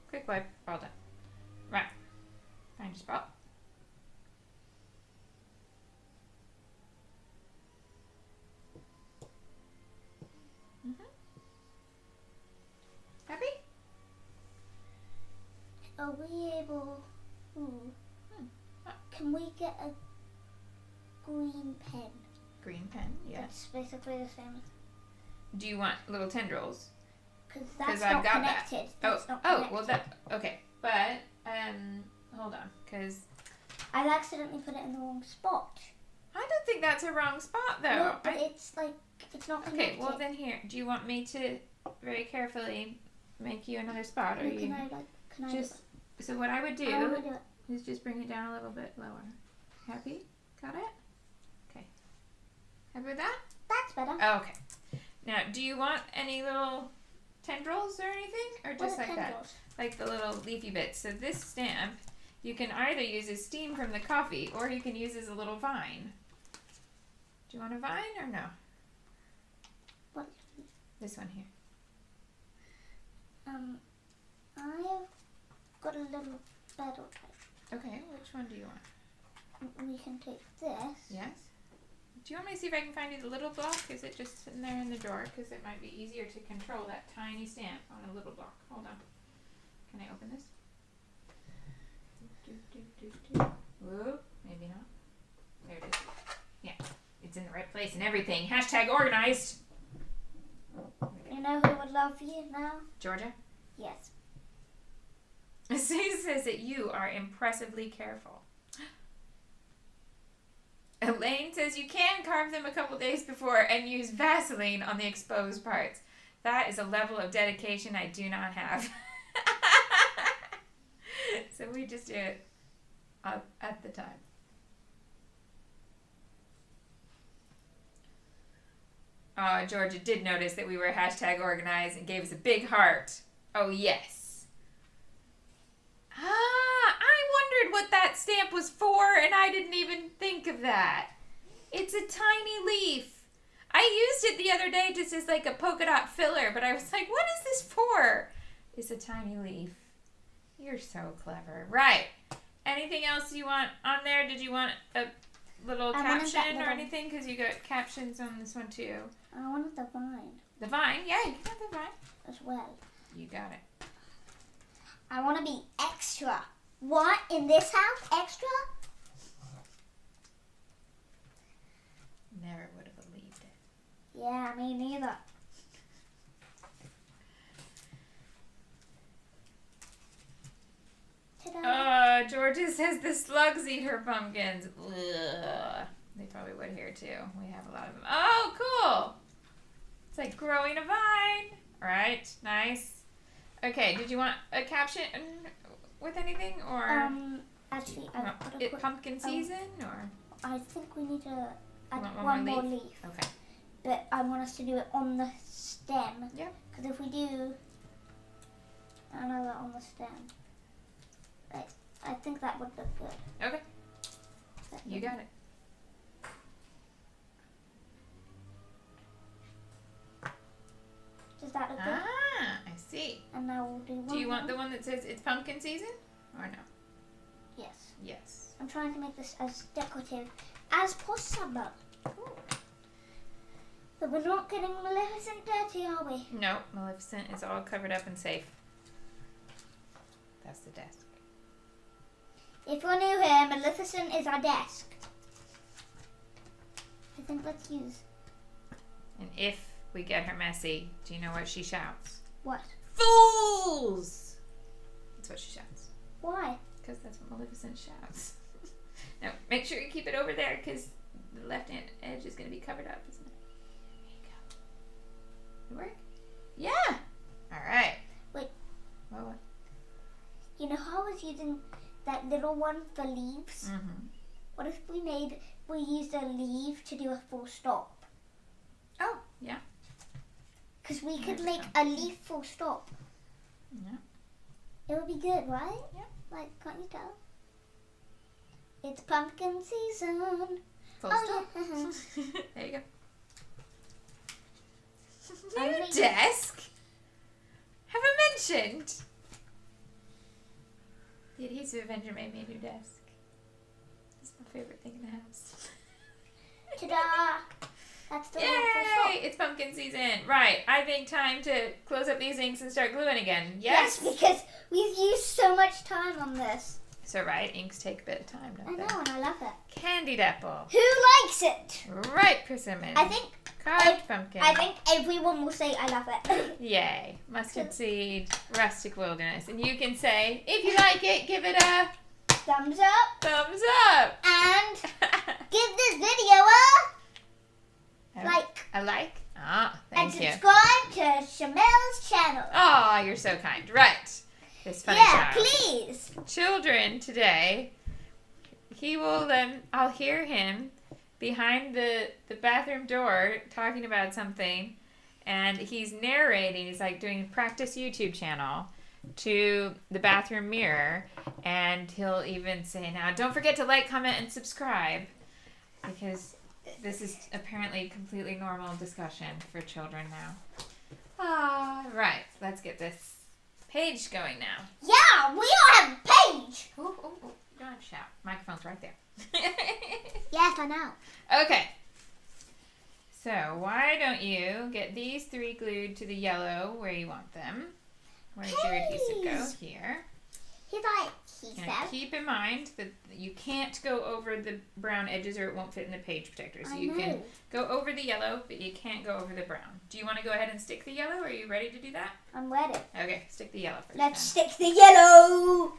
Quick wipe. All done. Right. Find your spot. Happy?
Are we able... Can we get a green pen?
Green pen, yes.
That's basically the same.
Do you want little tendrils?
Because that's
I've
not
got
connected.
that.
That's not
Oh,
connected.
well that, okay. But, hold on, because
I accidentally put it in the wrong spot.
I don't think that's a wrong spot, though.
No, but it's like, it's not connected.
Okay, well then here, do you want me to very carefully make you another spot, or
No,
you
can I
just? So what I would do,
I wanna do it.
is just bring it down a little bit lower. Happy? Got it? Okay. Happy with that?
That's better.
Oh, okay. Now, do you want any little tendrils or anything, or
What
just
are
like that?
tendrils?
Like the little leafy bits. So this stamp, you can either use as steam from the coffee, or you can use as a little vine. Do you want a vine or no?
What?
This one here.
I've got a little better type.
Okay, which one do you want?
We can take this.
Yes. Do you want me to see if I can find you the little block? Is it just sitting there in the drawer? Because it might be easier to control that tiny stamp on a little block. Hold on. Can I open this? Whoa, maybe not. There it is. Yeah, it's in the right place and everything. Hashtag organized.
You know who would love you now?
Georgia?
Yes.
Sue says that you are impressively careful. Elaine says you can carve them a couple days before and use Vaseline on the exposed parts. That is a level of dedication I do not have. So we just do it at the time. Georgia did notice that we were hashtag organized and gave us a big heart. Oh, yes. I wondered what that stamp was for, and I didn't even think of that. It's a tiny leaf. I used it the other day just as like a polka dot filler, but I was like, what is this for? It's a tiny leaf. You're so clever. Right. Anything else you want on there? Did you want a little caption or anything? Because you got captions on this one too.
I wanted the vine.
The vine? Yeah, you can have the vine.
As well.
You got it.
I want to be extra. What? In this house? Extra?
Never would have believed it.
Yeah, me neither. Ta-da.
Georgia says the slugs eat her pumpkins. Ugh. They probably would here too. We have a lot of them. Oh, cool. It's like growing a vine. All right, nice. Okay, did you want a caption with anything or?
Actually,
pumpkin season or?
I think we need to add
one
more
more
leaf.
Okay.
But I want us to do it on the stem.
Yeah.
Because if we do another on the stem, right, I think that would look good.
Okay. You got it.
Does that look good?
Ah, I see.
And now we'll do one.
Do you want the one that says it's pumpkin season or no?
Yes.
Yes.
I'm trying to make this as decorative as possible.
Cool.
But we're not getting Maleficent dirty, are we?
No, Maleficent is all covered up and safe. That's the desk.
If you're new here, Maleficent is our desk. I think let's use...
And if we get her messy, do you know what she shouts?
What?
Fools! That's what she shouts.
Why?
Because that's what Maleficent shouts. Now, make sure you keep it over there because the left-hand edge is going to be covered up, isn't it? There you go. It work? Yeah! Alright.
Wait.
What?
You know how I was using that little one for leaves?
Mm-hmm.
What if we used a leaf to do a full stop?
Oh, yeah.
Because we could make a leaf full stop.
Yeah.
It would be good, right?
Yeah.
Like, can't you tell? It's pumpkin season.
Full stop.
Yeah.
There you go.
I'm
New
gonna
desk? Have I mentioned? The Adhesive Avenger made me a new desk. It's my favorite thing in the house.
Ta-da! That's the one full
Yay!
stop.
It's pumpkin season. Right. I think time to close up these inks and start gluing again.
Yes,
Yes?
because we've used so much time on this.
So, right, inks take a bit of time,
I
don't
know,
they?
and I love it.
Candied apple.
Who likes it?
Right, persimmon.
I think
Carved pumpkin.
everyone will say I love it.
Yay. Mustard seed, rustic wilderness. And you can say, if you like it, give it a
Thumbs up
thumbs up.
and give this video a like.
A like? Ah,
And
thank you.
subscribe to Shamel's channel.
Oh, you're so kind. Right. This funny
Yeah,
child.
please.
Children today, he will, I'll hear him behind the bathroom door talking about something, and he's narrating. He's like doing a practice YouTube channel to the bathroom mirror, and he'll even say, now don't forget to like, comment, and subscribe, because this is apparently completely normal discussion for children now. Right, let's get this page going now.
Yeah, we all have a page.
Oh, you don't have to shout. Microphone's right there.
Yes, I know.
Okay. So why don't you get these three glued to the yellow where you want them? Where does your adhesive go? Here.
He
Now
said.
keep in mind that you can't go over the brown edges or it won't fit in the page protector. So
I
you
know.
can go over the yellow, but you can't go over the brown. Do you want to go ahead and stick the yellow? Are you ready to do that?
I'm ready.
Okay, stick the yellow first.
Let's stick the yellow.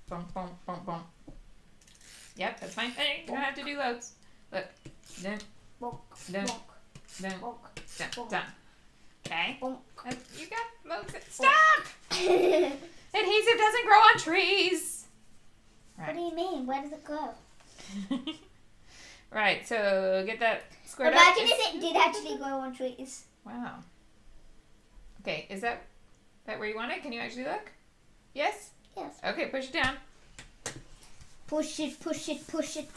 Boom, boom, boom, boom. Yep, that's fine. Hey, you don't have to do loads. Look. Dun,
Bonk,
dun,
bonk,
dun,
bonk,
dun, dun. Okay.
bonk.
You got loads. Stop! Adhesive doesn't grow on trees.
What do you mean? Where does it go?
Right, so get that squared up.
Imagine if it did actually grow on trees.
Wow. Okay, is that where you want it? Can you actually look? Yes?
Yes.
Okay, push it down.
Push it, push it, push it.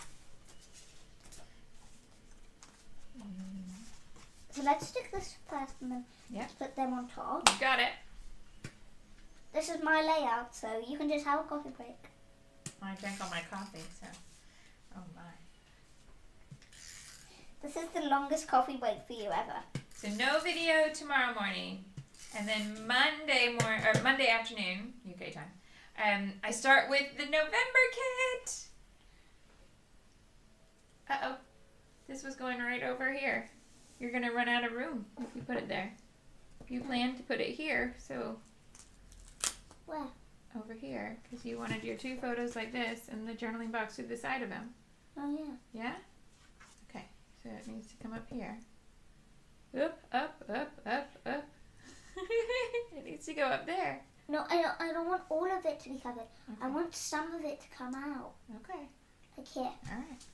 So let's stick this first and then put them on top.
You got it.
This is my layout, so you can just have a coffee break.
I drank all my coffee, so. Oh my.
This is the longest coffee break for you ever.
So no video tomorrow morning, and then Monday afternoon UK time. I start with the November kit. Uh-oh, this was going right over here. You're gonna run out of room if you put it there. You planned to put it here, so.
Where?
Over here, because you wanted your 2 photos like this and the journaling box to the side of them.
Oh yeah.
Yeah? Okay, so it needs to come up here. Up, up, up, up, up. It needs to go up there.
No, I don't want all of it to be covered.
Okay.
I want some of it to come out.
Okay.
Like here.
Alright.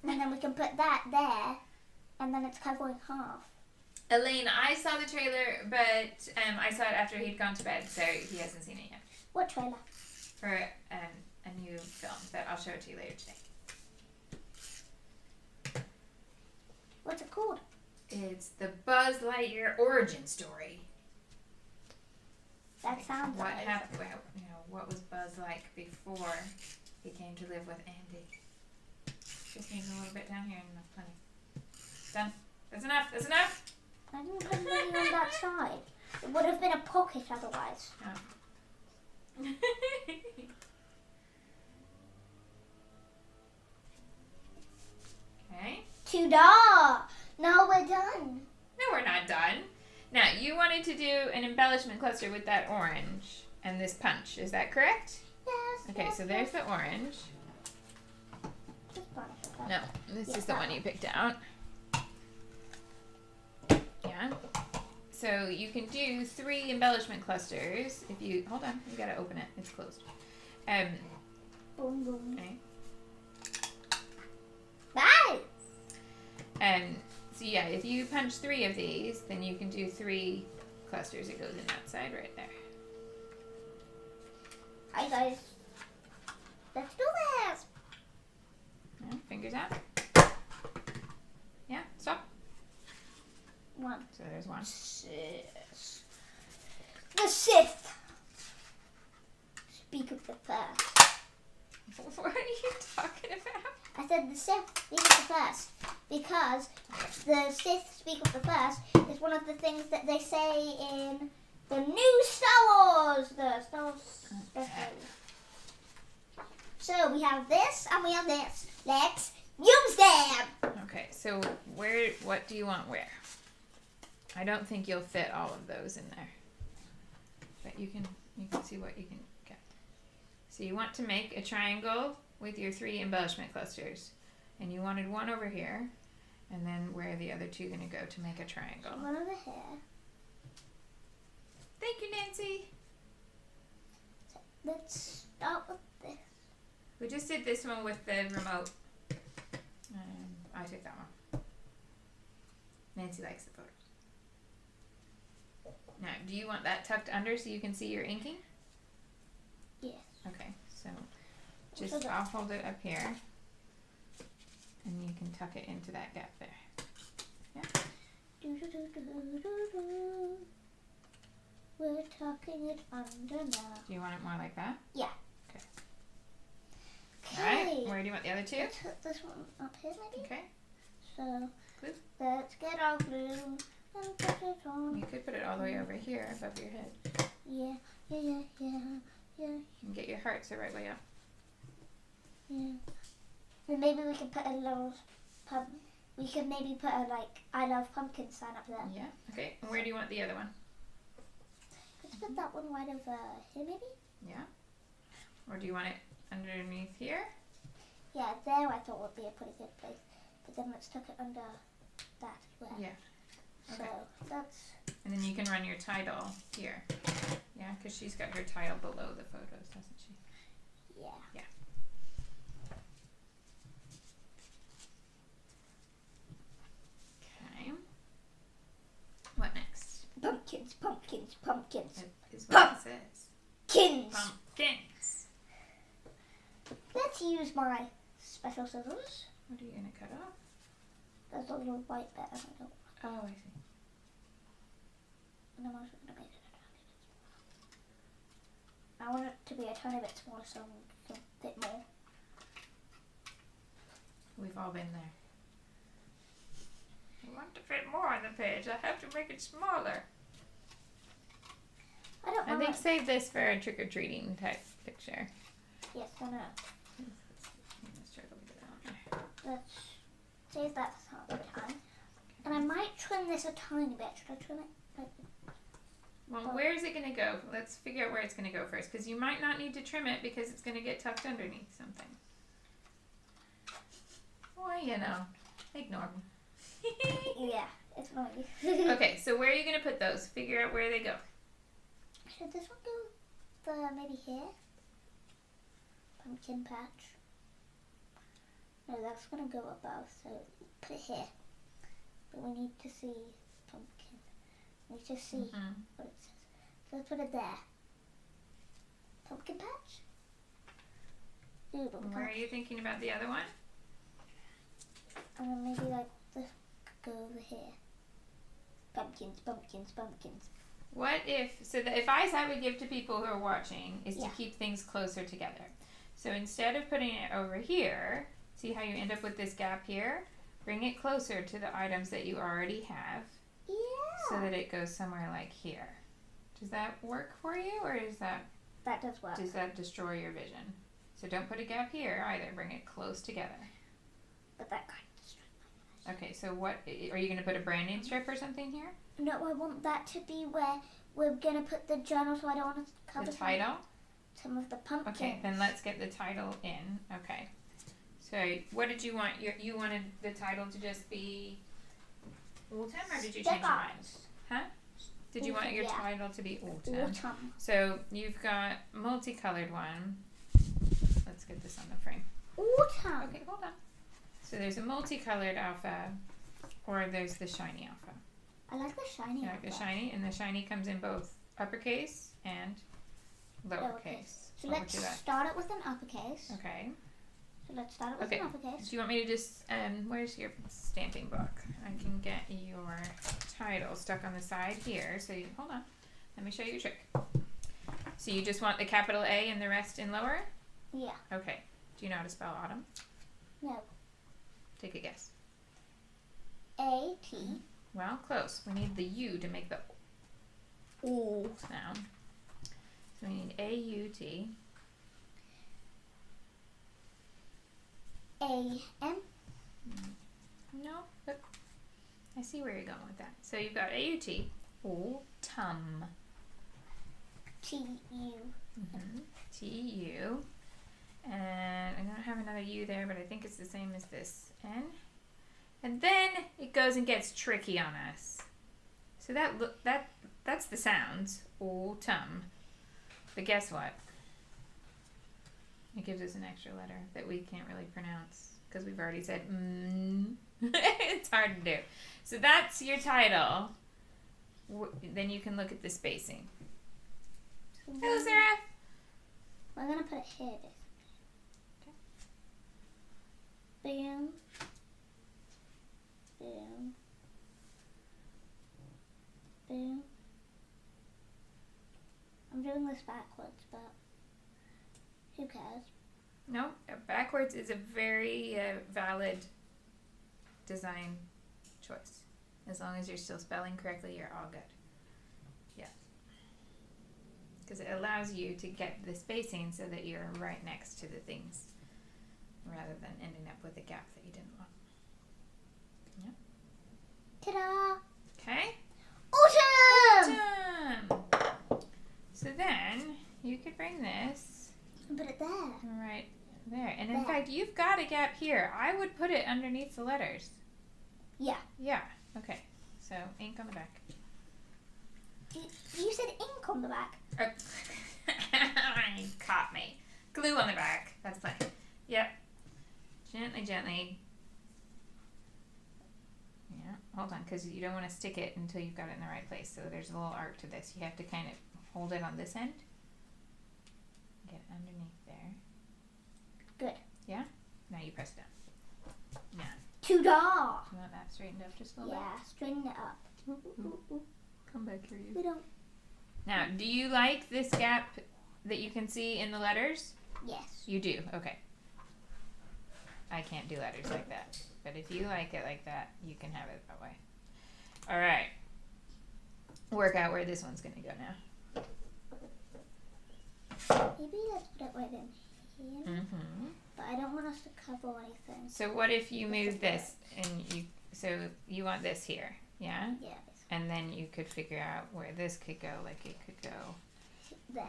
And then we can put that there, and then it's covering half.
Elaine, I saw the trailer, but I saw it after he'd gone to bed, so he hasn't seen it yet.
What trailer?
For a new film, but I'll show it to you later today.
What's it called?
It's the Buzz Lightyear origin story.
That sounds
What
amazing.
happened? Well, what was Buzz like before he came to live with Andy? Just needs a little bit down here, and enough, plenty. Done. That's enough. That's enough.
I didn't put anything on that side. It would have been a pocket otherwise.
Oh. Okay.
Ta-da! Now we're done.
No, we're not done. Now, you wanted to do an embellishment cluster with that orange and this punch. Is that correct?
Yes.
Okay,
yes,
so there's
yes.
the orange.
This bunch of
No, this
Yeah,
is the
that
one you picked out. Yeah. So you can do 3 embellishment clusters. If you hold on, you gotta open it. It's closed.
Boom, boom.
Okay.
Nice.
So yeah, if you punch 3 of these, then you can do 3 clusters. It goes in that side right there.
Hi guys. Let's do this.
Yeah, fingers out. Yeah, stop.
1.
So there's 1.
The Sith. Speak of the first.
What are you talking about?
I said the Sith speak of the first because the Sith speak of the first is one of the things that they say in the new Star Wars. The Star Wars special. So we have this and we have this. Let's use them.
Okay, so what do you want where? I don't think you'll fit all of those in there. But you can see what you can get. So you want to make a triangle with your 3 embellishment clusters. And you wanted 1 over here. And then where are the other 2 going to go to make a triangle?
One over here.
Thank you, Nancy.
So let's start with this.
We just did this one with the remote. I took that one. Nancy likes the photos. Now, do you want that tucked under so you can see your inking?
Yes.
Okay, so just I'll hold it up here. And you can tuck it into that gap there. Yeah?
We're tucking it under now.
Do you want it more like that?
Yeah.
Okay.
Okay.
Alright, where do you want the other 2?
Let's put this one up here maybe.
Okay.
So
Glue.
let's get our glue and put it on.
You could put it all the way over here above your head.
Yeah.
And get your hearts the right way up.
Yeah. And maybe we could put a little we could maybe put a I love pumpkin sign up there.
Yeah. Okay. And where do you want the other one?
Let's put that one right over here maybe?
Yeah. Or do you want it underneath here?
Yeah, there I thought would be a pretty good place. But then let's tuck it under that as well.
Yeah. Okay.
So that's
And then you can run your title here. Yeah, because she's got her title below the photos, doesn't she?
yeah.
Yeah. Okay. What next?
Pumpkins, pumpkins, pumpkins.
That is what it says.
Pumpkins.
Pumpkins.
Let's use my special scissors.
What are you going to cut off?
There's a little white bit and I don't
Oh, I see.
And I'm also going to make it a tiny bit smaller. I want it to be a tiny bit smaller so we can fit more.
We've all been there. I want to fit more on the page. I have to make it smaller. I think save this for a trick-or-treating type picture.
Yes, I know. Let's save that for some other time. And I might trim this a tiny bit. Should I trim it?
Well, where is it going to go? Let's figure out where it's going to go first, because you might not need to trim it because it's going to get tucked underneath something. Well, you know, ignore me.
Yeah, it's annoying.
Okay, so where are you going to put those? Figure out where they go.
Should this one go maybe here? Pumpkin patch. No, that's going to go above, so put it here. But we need to see pumpkin. We need to see what it says. So let's put it there. Pumpkin patch? Ooh, but
Where are you thinking about the other one?
And then maybe like this could go over here. Pumpkins, pumpkins, pumpkins.
What if, so the advice I would give to people who are watching is to keep things closer together. So instead of putting it over here, see how you end up with this gap here? Bring it closer to the items that you already have.
Yeah.
So that it goes somewhere like here. Does that work for you, or is that...
That does work.
Does that destroy your vision? So don't put a gap here either. Bring it close together.
But that kind of destroyed my vision.
Okay, so what, are you going to put a branding strip or something here?
No, I want that to be where we're going to put the journal, so I don't want to cover
The title?
some of the pumpkins.
Okay, then let's get the title in. Okay. So what did you want? You wanted the title to just be autumn, or did you change your mind? Huh? Did you want your title to be autumn?
Autumn.
So you've got multicolored one. Let's get this on the frame.
Autumn.
Okay, hold on. So there's a multicolored alpha, or there's the shiny alpha.
I like the shiny
You like
alpha.
the shiny? And the shiny comes in both uppercase and lowercase.
So
What
let's
would you like?
start it with an uppercase.
Okay.
So let's start it with
Okay.
an uppercase.
Do you want me to just, where's your stamping book? I can get your title stuck on the side here. So you, hold on. Let me show you a trick. So you just want the capital A and the rest in lower?
Yeah.
Okay. Do you know how to spell autumn?
No.
Take a guess.
A-T.
Well, close. We need the U to make the O sound. So we need A-U-T.
A-M.
No, but I see where you're going with that. So you've got A-U-T. Autumn.
T-U.
T-U. And I don't have another U there, but I think it's the same as this. N. And then it goes and gets tricky on us. So that's the sounds. Autumn. But guess what? It gives us an extra letter that we can't really pronounce because we've already said It's hard to do. So that's your title. Then you can look at the spacing. Hello, Sarah.
We're going to put it here, basically. Okay. Boom. Boom. Boom. I'm doing this backwards, but who cares?
No, backwards is a very valid design choice. As long as you're still spelling correctly, you're all good. Yes. Because it allows you to get the spacing so that you're right next to the things rather than ending up with a gap that you didn't want. Yeah.
Ta-da!
Okay.
Autumn!
Awesome. So then you could bring this
And put it there.
right there. And in
There.
fact, you've got a gap here. I would put it underneath the letters.
Yeah.
Yeah. Okay. So ink on the back.
You said ink on the back.
You caught me. Glue on the back. That's fine. Yep. Gently, gently. Yeah. Hold on, because you don't want to stick it until you've got it in the right place. So there's a little arc to this. You have to kind of hold it on this end. Get it underneath there.
Good.
Yeah? Now you press it down. Yeah.
Ta-da!
You want that straightened up just a little
Yeah, straighten it up.
bit. Come back here, you.
We don't.
Now, do you like this gap that you can see in the letters?
Yes.
You do? Okay. I can't do letters like that. But if you like it like that, you can have it that way. Alright. Work out where this one's going to go now.
Maybe let's put it right in here.
Mm-hmm.
But I don't want us to cover anything.
So what if you move this and so you want this here, yeah?
Yes.
And then you could figure out where this could go, like it could go
There.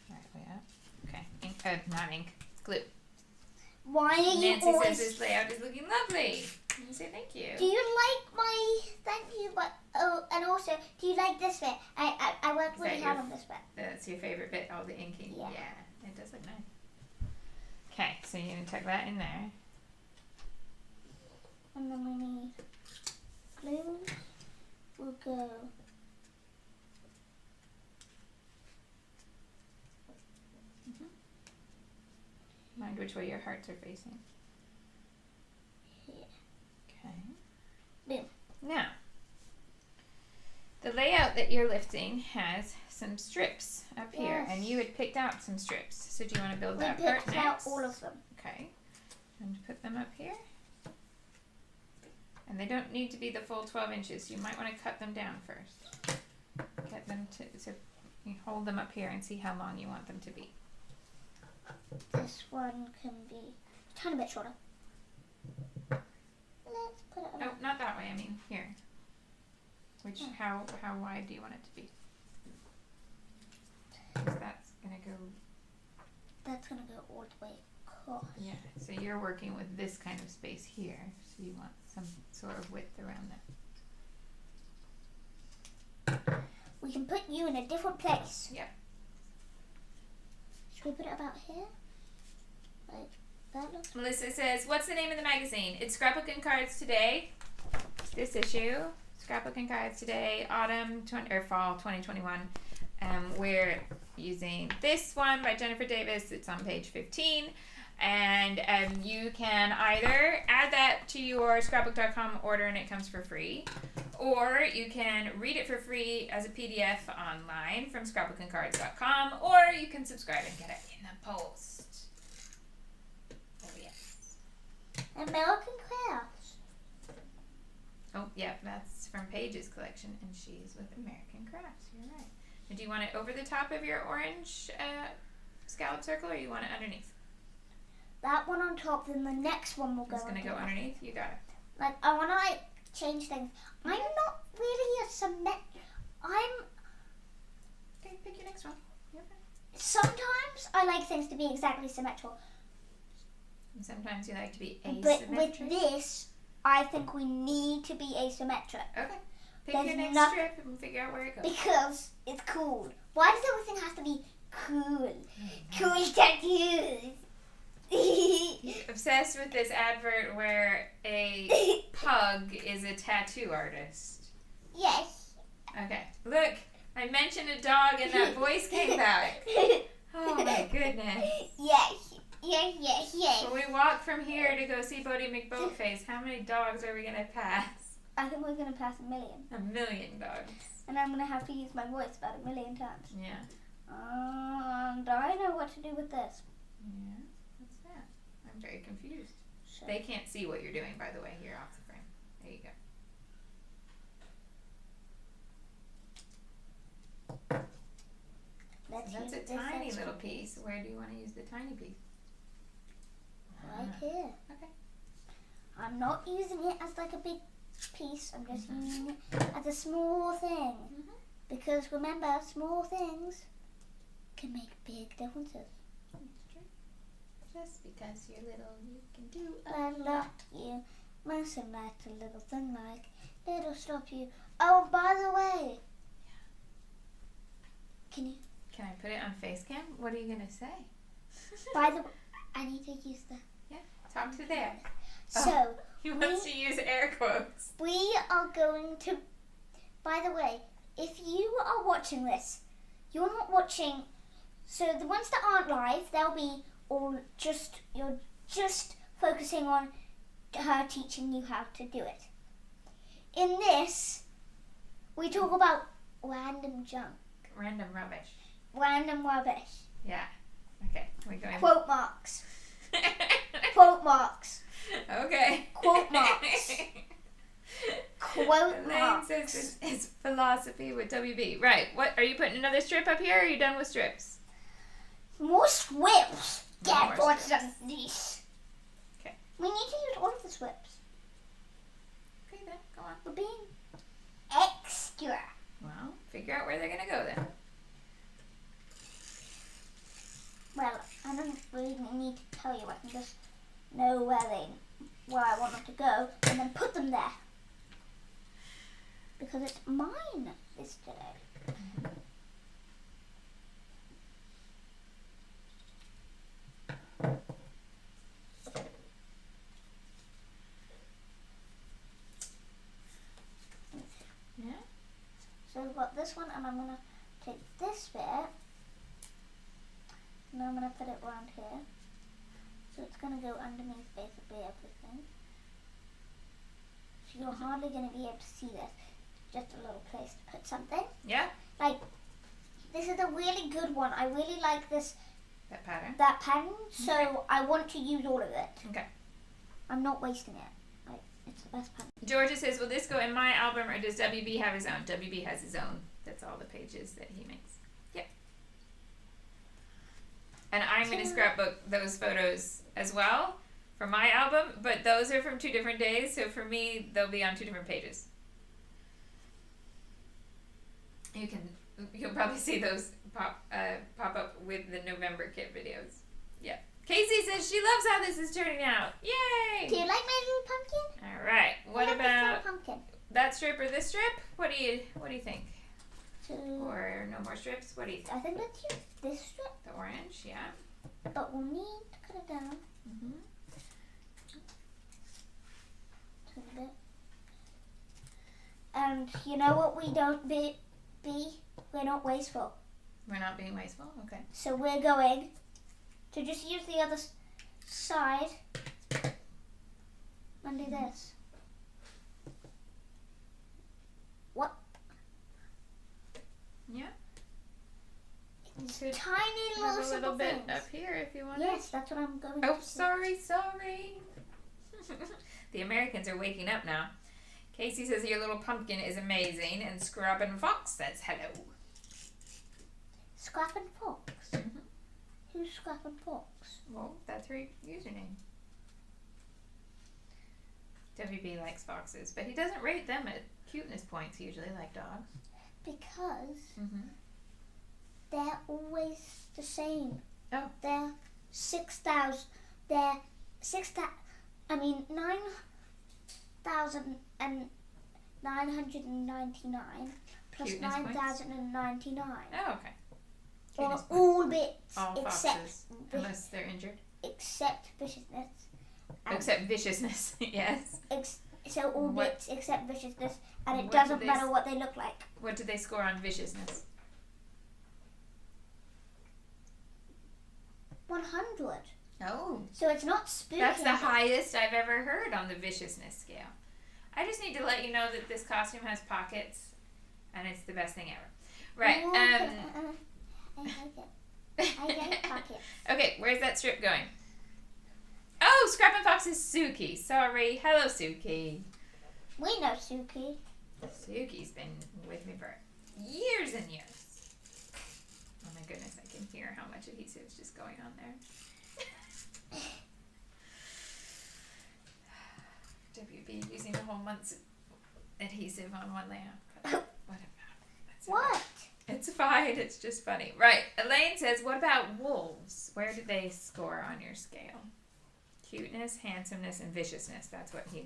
Right way up. Okay. Ink, not ink, glue.
Why are you
Nancy
always...
says this layout is looking lovely. Can you say thank you?
Do you like my thank you? But and also, do you like this bit? I worked really hard on this bit.
That's your favorite bit, all the inking?
Yeah.
It does look nice. Okay, so you're going to tuck that in there.
And then we need glue. We'll go.
Mind which way your hearts are facing.
Here.
Okay.
Boom.
Now, the layout that you're lifting has some strips up here, and you had picked out some strips. So do you want to build that part
We picked out
next?
all of them.
Okay. And put them up here. And they don't need to be the full 12 inches. You might want to cut them down first. Get them to, so you hold them up here and see how long you want them to be.
This one can be a tiny bit shorter. Let's put it
Oh,
around.
not that way, I mean here. Which, how wide do you want it to be? 'Cause that's going to go,
That's going to go all the way across.
yeah. So you're working with this kind of space here. So you want some sort of width around that.
We can put you in a different place.
Yep.
Should we put it about here? Like, that looks...
Melissa says, what's the name of the magazine? It's Scrapbooking Cards Today. This issue, Scrapbooking Cards Today, fall 2021. We're using this one by Jennifer Davis. It's on page 15. And you can either add that to your scrapbook.com order and it comes for free, or you can read it for free as a PDF online from scrapbookingcards.com, or you can subscribe and get it in the post. Oh, yes.
American Crafts.
Oh, yeah, that's from Paige's collection, and she's with American Crafts. You're right. And do you want it over the top of your orange scallop circle, or you want it underneath?
That one on top, then the next one will go
It's going to go underneath? You got it.
Like, I want to, change things. I'm not really a
Okay, pick your next one. You're fine.
Sometimes I like things to be exactly symmetrical.
And sometimes you like to be
But
asymmetric.
with this, I think we need to be asymmetric.
Okay. Pick
There's
your next
noth-
strip and figure out where it goes.
Because it's cool. Why does everything have to be cool? Cool tattoos.
He's obsessed with this advert where a pug is a tattoo artist.
Yes.
Okay. Look, I mentioned a dog and that voice came back. Oh my goodness.
Yes.
When we walk from here to go see Bodie McBoatface, how many dogs are we going to pass?
I think we're going to pass 1 million.
1 million dogs.
And I'm going to have to use my voice about 1 million times.
Yeah.
And I know what to do with this.
Yeah. What's that? I'm very confused.
So
They can't see what you're doing, by the way, here off the frame. There you go.
let's
So that's
use
a
this
tiny
extra
little piece. Where do you want to use the tiny piece?
right here.
Okay.
I'm not using it as like a big piece. I'm just using it as a small thing. Because remember, small things can make big differences.
That's true. Just because you're little, you can do
A lot you mustn't let a little thing like it'll stop you. Oh, by the way, can you?
Can I put it on Facecam? What are you going to say?
By the way, I need to use the.
Talk to there.
So
He wants to use air quotes.
we are going to. By the way, if you are watching this, you're not watching. So the ones that aren't live, they'll be all just. You're just focusing on her teaching you how to do it. in this, we talk about random junk.
Random rubbish.
Random rubbish.
Yeah. Okay. We going.
Quote marks. Quote marks.
Okay.
Quote marks. Quote
Elaine
marks.
says it's philosophy with WB. Right. What are you putting another strip up here? Or are you done with strips?
More strips.
More
Get what's
strips.
on this.
Okay.
We need to use all of the strips.
Okay then. Go on.
We're being extra.
Well, figure out where they're gonna go then.
Well, I don't really need to tell you. I can just know where I want them to go and then put them there. Because it's mine this day.
Yeah.
So we've got this one, and I'm going to take this bit, and I'm going to put it around here. So it's going to go underneath basically everything. So you're hardly going to be able to see this. Just a little place to put something.
Yeah.
Like, this is a really good one. I really like
That pattern.
that pattern, so I want to use all of it.
Okay.
I'm not wasting it. Like, it's the best pattern.
Georgia says, will this go in my album or does WB have his own? WB has his own. That's all the pages that he makes. Yep. And I'm going to scrapbook those photos as well for my album, but those are from 2 different days, so for me, they'll be on 2 different pages. You'll probably see those pop up with the November kit videos. Yeah. Casey says she loves how this is turning out. Yay!
Do you like my little pumpkin?
All right. What
I like this
about
little pumpkin.
that strip or this strip? What do you think?
So,
Or no more strips? What do you think?
I think let's use this strip,
The orange, yeah.
but we'll need to cut it down
Mm-hmm.
to a bit. And you know what we don't be? We're not wasteful.
We're not being wasteful? Okay.
So we're going to just use the other side and do this. What?
Yeah.
It's
You could
tiny little
have a
simple
little bit
things.
up here if you want.
Yes, that's what I'm going
Oh,
to do.
sorry. The Americans are waking up now. Casey says your little pumpkin is amazing, and Scrapbooking Fox says hello.
Scrap and Fox.
Mm-hmm.
Who's Scrap and Fox?
Well, that's her username. WB likes foxes, but he doesn't rate them at cuteness points usually, like dogs.
Because
Mm-hmm.
they're always the same.
Oh.
They're 6,000. They're 6,000. I mean 9,999 plus
Cuteness points?
9,099.
Oh, okay.
On
Cuteness
all
points.
bits
All
except
foxes, unless they're injured.
except viciousness. And
Except viciousness, yes.
So all
What-
bits except viciousness, and it
what do
doesn't
they
matter what they look like.
What did they score on viciousness?
100.
Oh.
So it's not spooky.
That's the highest I've ever heard on the viciousness scale. I just need to let you know that this costume has pockets, and it's the best thing ever. Right.
Oh, I like it. I like pockets.
Okay, where's that strip going? Oh, Scrap and Fox is Suki. Sorry. Hello, Suki.
We know Suki.
Suki's been with me for years and years. Oh my goodness, I can hear how much adhesive is just going on there. WB using the whole month's adhesive on one lamp. Whatever. That's
What?
okay. It's fine. It's just funny. Right. Elaine says, what about wolves? Where do they score on your scale? Cuteness, handsomeness, and viciousness. That's what he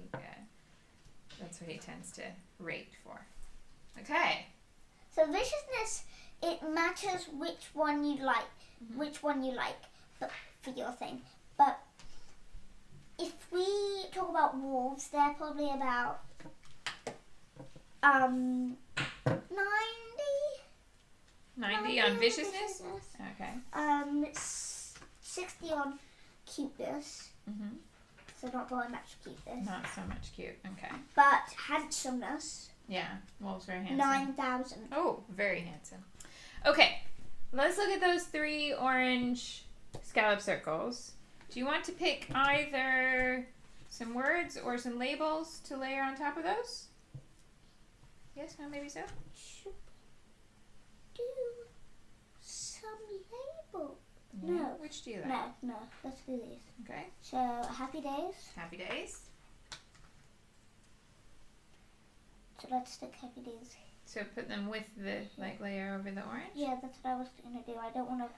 tends to rate for. Okay.
So viciousness, it matters which one you like, but for your thing. But if we talk about wolves, they're probably about 90.
90 on viciousness? Okay.
60 on cuteness,
Mm-hmm.
so not very much cuteness.
Not so much cute. Okay.
But handsomeness.
Yeah, Wolf's very handsome.
9,000.
Oh, very handsome. Okay, let's look at those 3 orange scallop circles. Do you want to pick either some words or some labels to layer on top of those? Yes, no, maybe so?
Should do some label.
Yeah.
No.
Which do you like?
No, let's do these.
Okay.
So, happy days.
Happy days.
So let's stick happy days.
So put them with the layer over the orange?
Yeah, that's what I was going to do. I don't want to...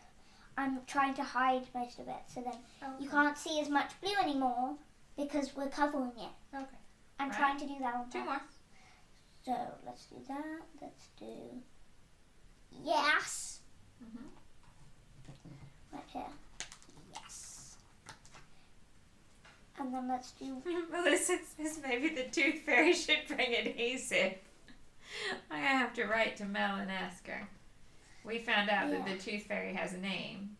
I'm trying to hide most of it, so then you can't see as much blue anymore because we're covering it.
Okay.
I'm trying to do that on
2
top.
more.
So let's do that. Let's do... Yes! Right here. Yes. And then let's do...
Melissa says maybe the tooth fairy should bring adhesive. I have to write to Mel and ask her. We found out that the tooth fairy has a name.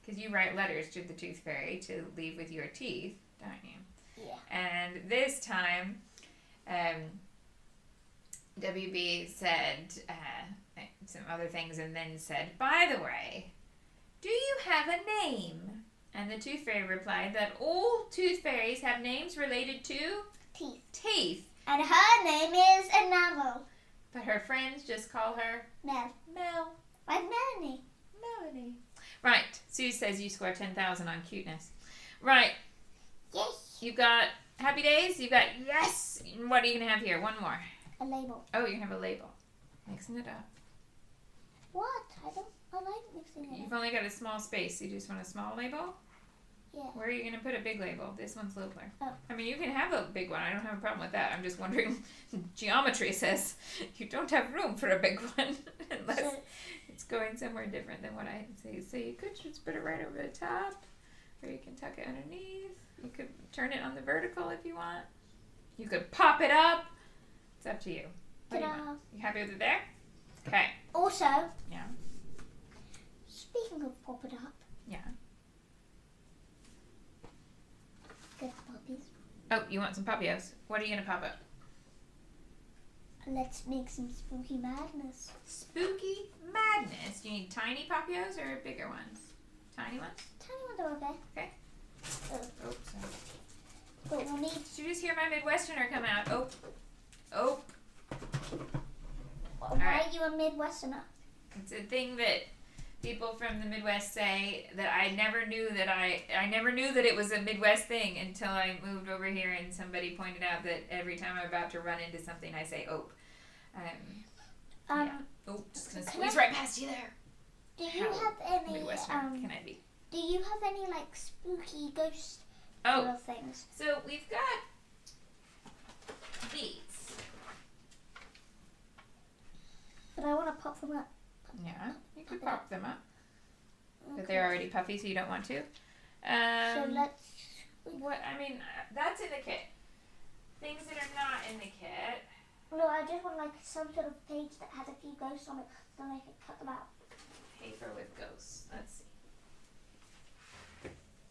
Because you write letters to the tooth fairy to leave with your teeth, don't you?
Yeah.
And this time, WB said some other things and then said, by the way, do you have a name? And the tooth fairy replied that all tooth fairies have names related to teeth.
And her name is Enamel.
But her friends just call her
Mel.
Like
Melanie.
Melanie. Right. Sue says you score 10,000 on cuteness. Right.
Yes.
You've got happy days. You've got yes. What are you going to have here? One more.
A label.
Oh, you're going to have a label. Mixing it up.
What? I like mixing it
You've
up.
only got a small space. You just want a small label?
Yeah.
Where are you going to put a big label? This one's littler.
Oh.
I mean, you can have a big one. I don't have a problem with that. I'm just wondering, geometry says you don't have room for a big one unless it's going somewhere different than what I say. So you could just put it right over the top, or you can tuck it underneath. You could turn it on the vertical if you want. You could pop it up. It's up to you. What do you want? You happy with it there? Okay.
Also,
Yeah.
speaking of pop it up.
Yeah.
Good puppies.
Oh, you want some puppios? What are you going to pop up?
Let's make some spooky madness.
Spooky madness. Do you need tiny papios or bigger ones? Tiny ones?
Tiny ones are okay.
Okay.
Oh.
Oops. Sorry.
But we'll need...
Did you just hear my Midwesterner come out? Oh. Oh.
Why
Alright.
are you a Midwesterner?
It's a thing that people from the Midwest say that I never knew that I never knew that it was a Midwest thing until I moved over here and somebody pointed out that every time I'm about to run into something I say ope. Yeah. Oh, just gonna squeeze right past you there.
Do you have any
Midwesterner can I be?
do you have any like spooky ghost
Oh,
things?
so we've got these.
But I want to pop them up.
Yeah, you could pop them up. But they're already puffy, so you don't want to.
So let's...
What I mean, that's in the kit. Things that are not in the kit.
No, I just want like some sort of page that has a few ghosts on it, so I can cut them out.
Paper with ghosts. Let's see.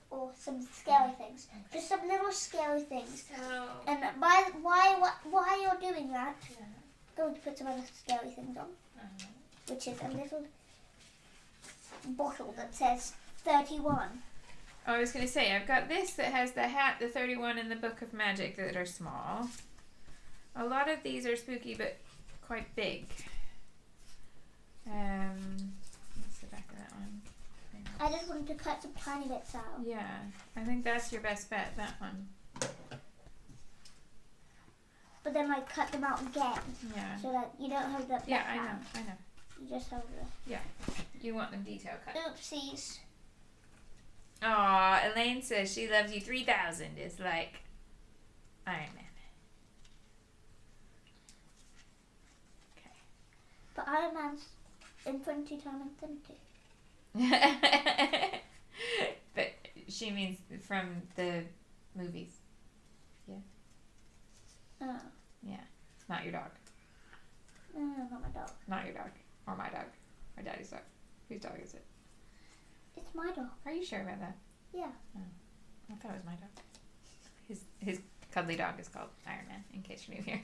Or some scary things. Just some little scary things.
So.
And while you're doing that, I'm going to put some other scary things on. Which is a little bottle that says 31.
I was going to say, I've got this that has the hat, the 31, and the Book of Magic that are small. A lot of these are spooky, but quite big. What's the back of that one?
I just wanted to cut some tiny bits out.
Yeah, I think that's your best bet, that one.
But then I cut them out again.
Yeah.
So that you don't have the back
Yeah, I
hand.
know.
You just have the...
Yeah. You want them detail cut.
Oopsies.
Aw, Elaine says she loves you 3,000. It's like Iron Man. Okay.
But Iron Man's infinity time infinity.
But she means from the movies. Yeah.
Oh.
Yeah. Not your dog.
No, not my dog.
Not your dog. Or my dog. Or Daddy's dog. Whose dog is it?
It's my dog.
Are you sure about that?
Yeah.
Oh. I thought it was my dog. His cuddly dog is called Iron Man, in case you're new here.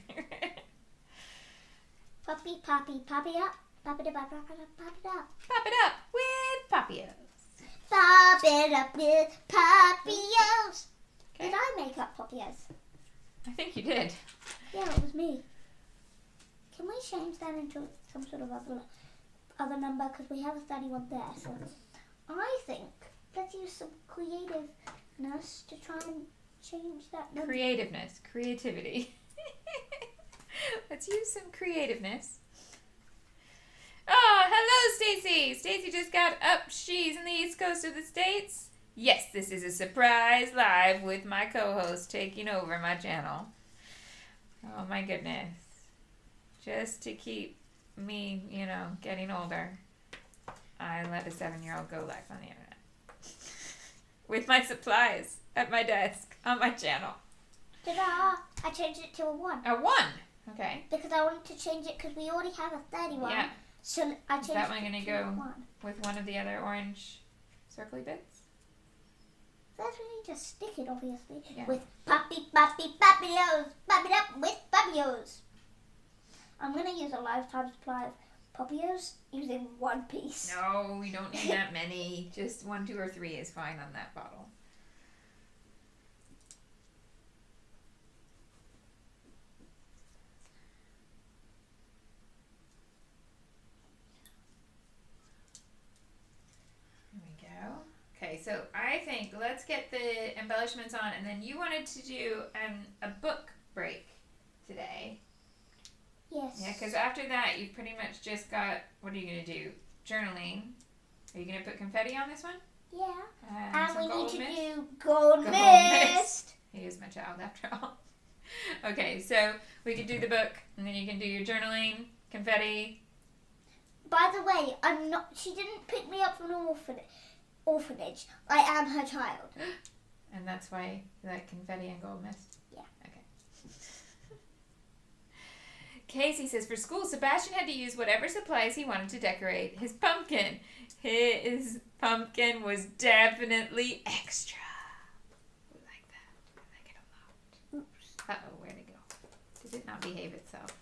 Puppy, poppy, poppy up. Pop it up, pop it up, pop it up.
Pop it up with Pappios.
Pop it up with Pappios.
Okay.
Did I make up Pappios?
I think you did.
Yeah, it was me. Can we change that into some sort of other number? Because we have a 31 there. So I think let's use some creativeness to try and change that number.
Creativeness. Creativity. Let's use some creativeness. Oh, hello, Stacy. Stacy just got up. She's in the East Coast of the States. Yes, this is a surprise live with my co-host taking over my channel. Oh, my goodness. Just to keep me, getting older, I let a 7-year-old go live on the internet. With my supplies at my desk on my channel.
Ta-da! I changed it to a 1.
A 1? Okay.
Because I wanted to change it because we already have a 31.
Yeah.
So I changed
That one
it
gonna
to
go
a 1.
with one of the other orange circly bits?
That's when you just stick it, obviously.
Yeah.
With Pappios. Pop it up with Pappios. I'm going to use a lifetime supply of Pappios using 1 piece.
No, we don't need that many. Just 1, 2, or 3 is fine on that bottle. Okay, so I think let's get the embellishments on, and then you wanted to do a book break today.
Yes.
Yeah, because after that, you've pretty much just got, what are you going to do? Journaling. Are you going to put confetti on this one?
Yeah.
And
we need to
mist?
do gold mist.
He is my child after all. Okay, so we could do the book, and then you can do your journaling, confetti.
By the way, she didn't pick me up from an orphanage. I am her child.
And that's why you like confetti and gold mist?
Yeah.
Okay. Casey says, for school, Sebastian had to use whatever supplies he wanted to decorate his pumpkin. His pumpkin was definitely extra. We like that. I like it a lot.
Oops.
Uh-oh, where'd it go? Did it not behave itself?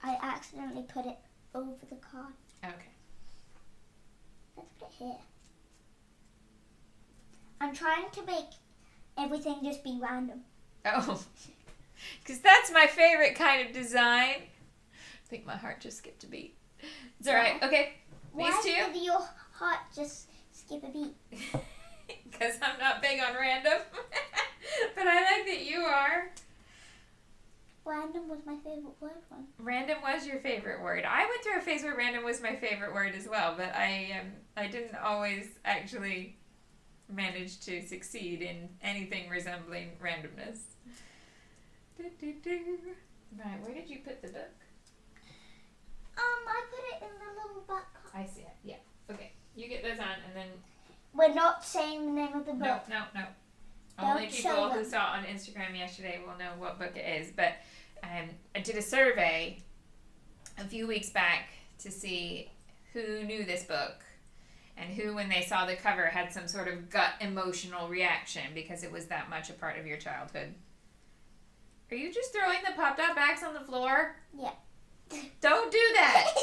I accidentally put it over the card.
Okay.
Let's put it here. I'm trying to make everything just be random.
Oh. Because that's my favorite kind of design. I think my heart just skipped a beat. It's alright. Okay.
Why
These two.
did your heart just skip a beat?
Because I'm not big on random. But I like that you are.
Random was my favorite word one.
Random was your favorite word. I went through a phase where random was my favorite word as well, but I didn't always actually manage to succeed in anything resembling randomness. Right, where did you put the book?
I put it in the little back.
I see it. Yeah. Okay. You get those on, and then
We're not saying the name of the book.
no.
Don't
Only people
show
who
them.
saw it on Instagram yesterday will know what book it is. But I did a survey a few weeks back to see who knew this book and who, when they saw the cover, had some sort of gut emotional reaction because it was that much a part of your childhood. Are you just throwing the Pop-Dot bags on the floor?
Yeah.
Don't do that!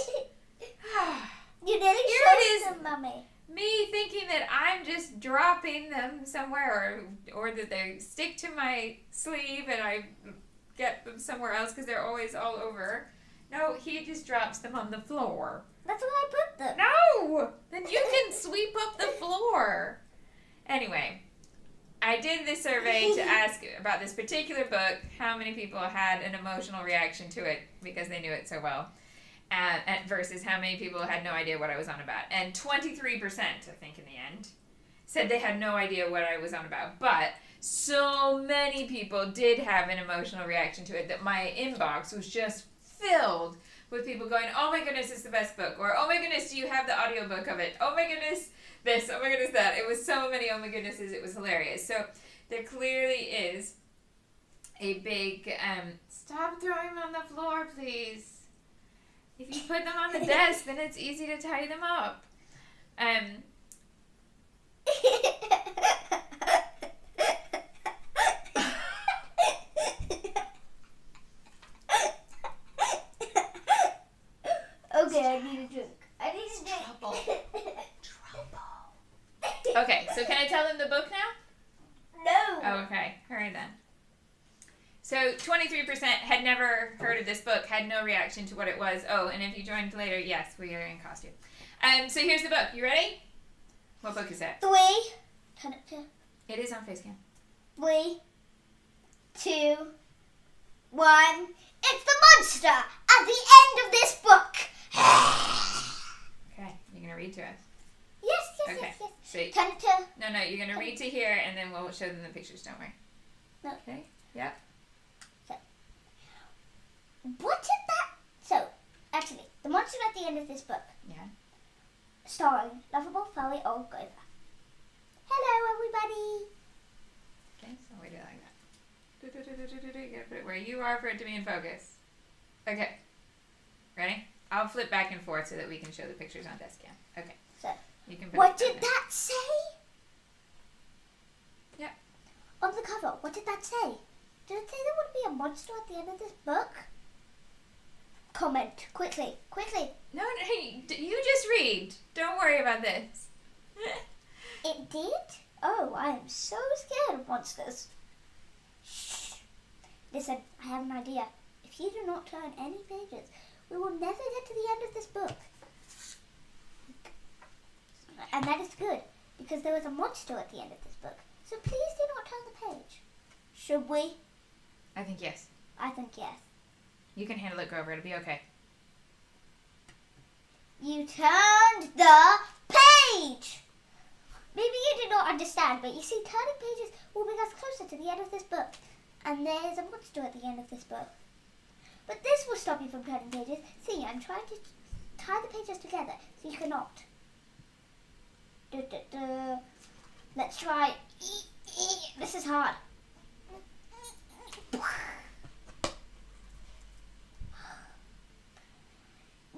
You nearly
Here it
showed
is.
them, Mummy.
Me thinking that I'm just dropping them somewhere, or that they stick to my sleeve and I get them somewhere else because they're always all over. No, he just drops them on the floor.
That's where I put them.
No! Then you can sweep up the floor. Anyway, I did this survey to ask about this particular book, how many people had an emotional reaction to it because they knew it so well, versus how many people had no idea what I was on about. And 23%, I think in the end, said they had no idea what I was on about. But so many people did have an emotional reaction to it that my inbox was just filled with people going, oh my goodness, it's the best book. Or, oh my goodness, do you have the audiobook of it? Oh my goodness, this. Oh my goodness, that. It was so many oh my goodnesses, it was hilarious. So there clearly is a big, stop throwing them on the floor, please. If you put them on the desk, then it's easy to tidy them up. So can I tell them the book now?
No.
Oh, okay. All right then. So 23% had never heard of this book, had no reaction to what it was. Oh, and if you joined later, yes, we are in costume. So here's the book. You ready? What book is it?
3. Turn it to.
It is on Facecam.
3, 2, 1. It's the monster at the end of this book.
Okay, you're going to read to us.
Yes.
Okay. So,
Turn it to.
no, you're going to read to here, and then we'll show them the pictures. Don't worry.
No.
Okay. Yep.
What did that? So, actually, the monster at the end of this book.
Yeah.
Starring lovable furry old Grover. Hello, everybody.
Okay, so we do it like that. You gotta put it where you are for it to be in focus. Okay. Ready? I'll flip back and forth so that we can show the pictures on desk cam. Okay.
So,
you can put
what
it
did
down there.
that say?
Yeah.
On the cover, what did that say? Did it say there would be a monster at the end of this book? Comment quickly.
No, you just read. Don't worry about this.
It did? Oh, I am so scared of monsters. Shh. Listen, I have an idea. If you do not turn any pages, we will never get to the end of this book. And that is good, because there was a monster at the end of this book. So please do not turn the page. Should we?
I think yes.
I think yes.
You can handle it, Grover. It'll be okay.
You turned the page! Maybe you did not understand, but you see, turning pages will bring us closer to the end of this book. And there's a monster at the end of this book. But this will stop you from turning pages. See, I'm trying to tie the pages together, so you cannot. Let's try. This is hard.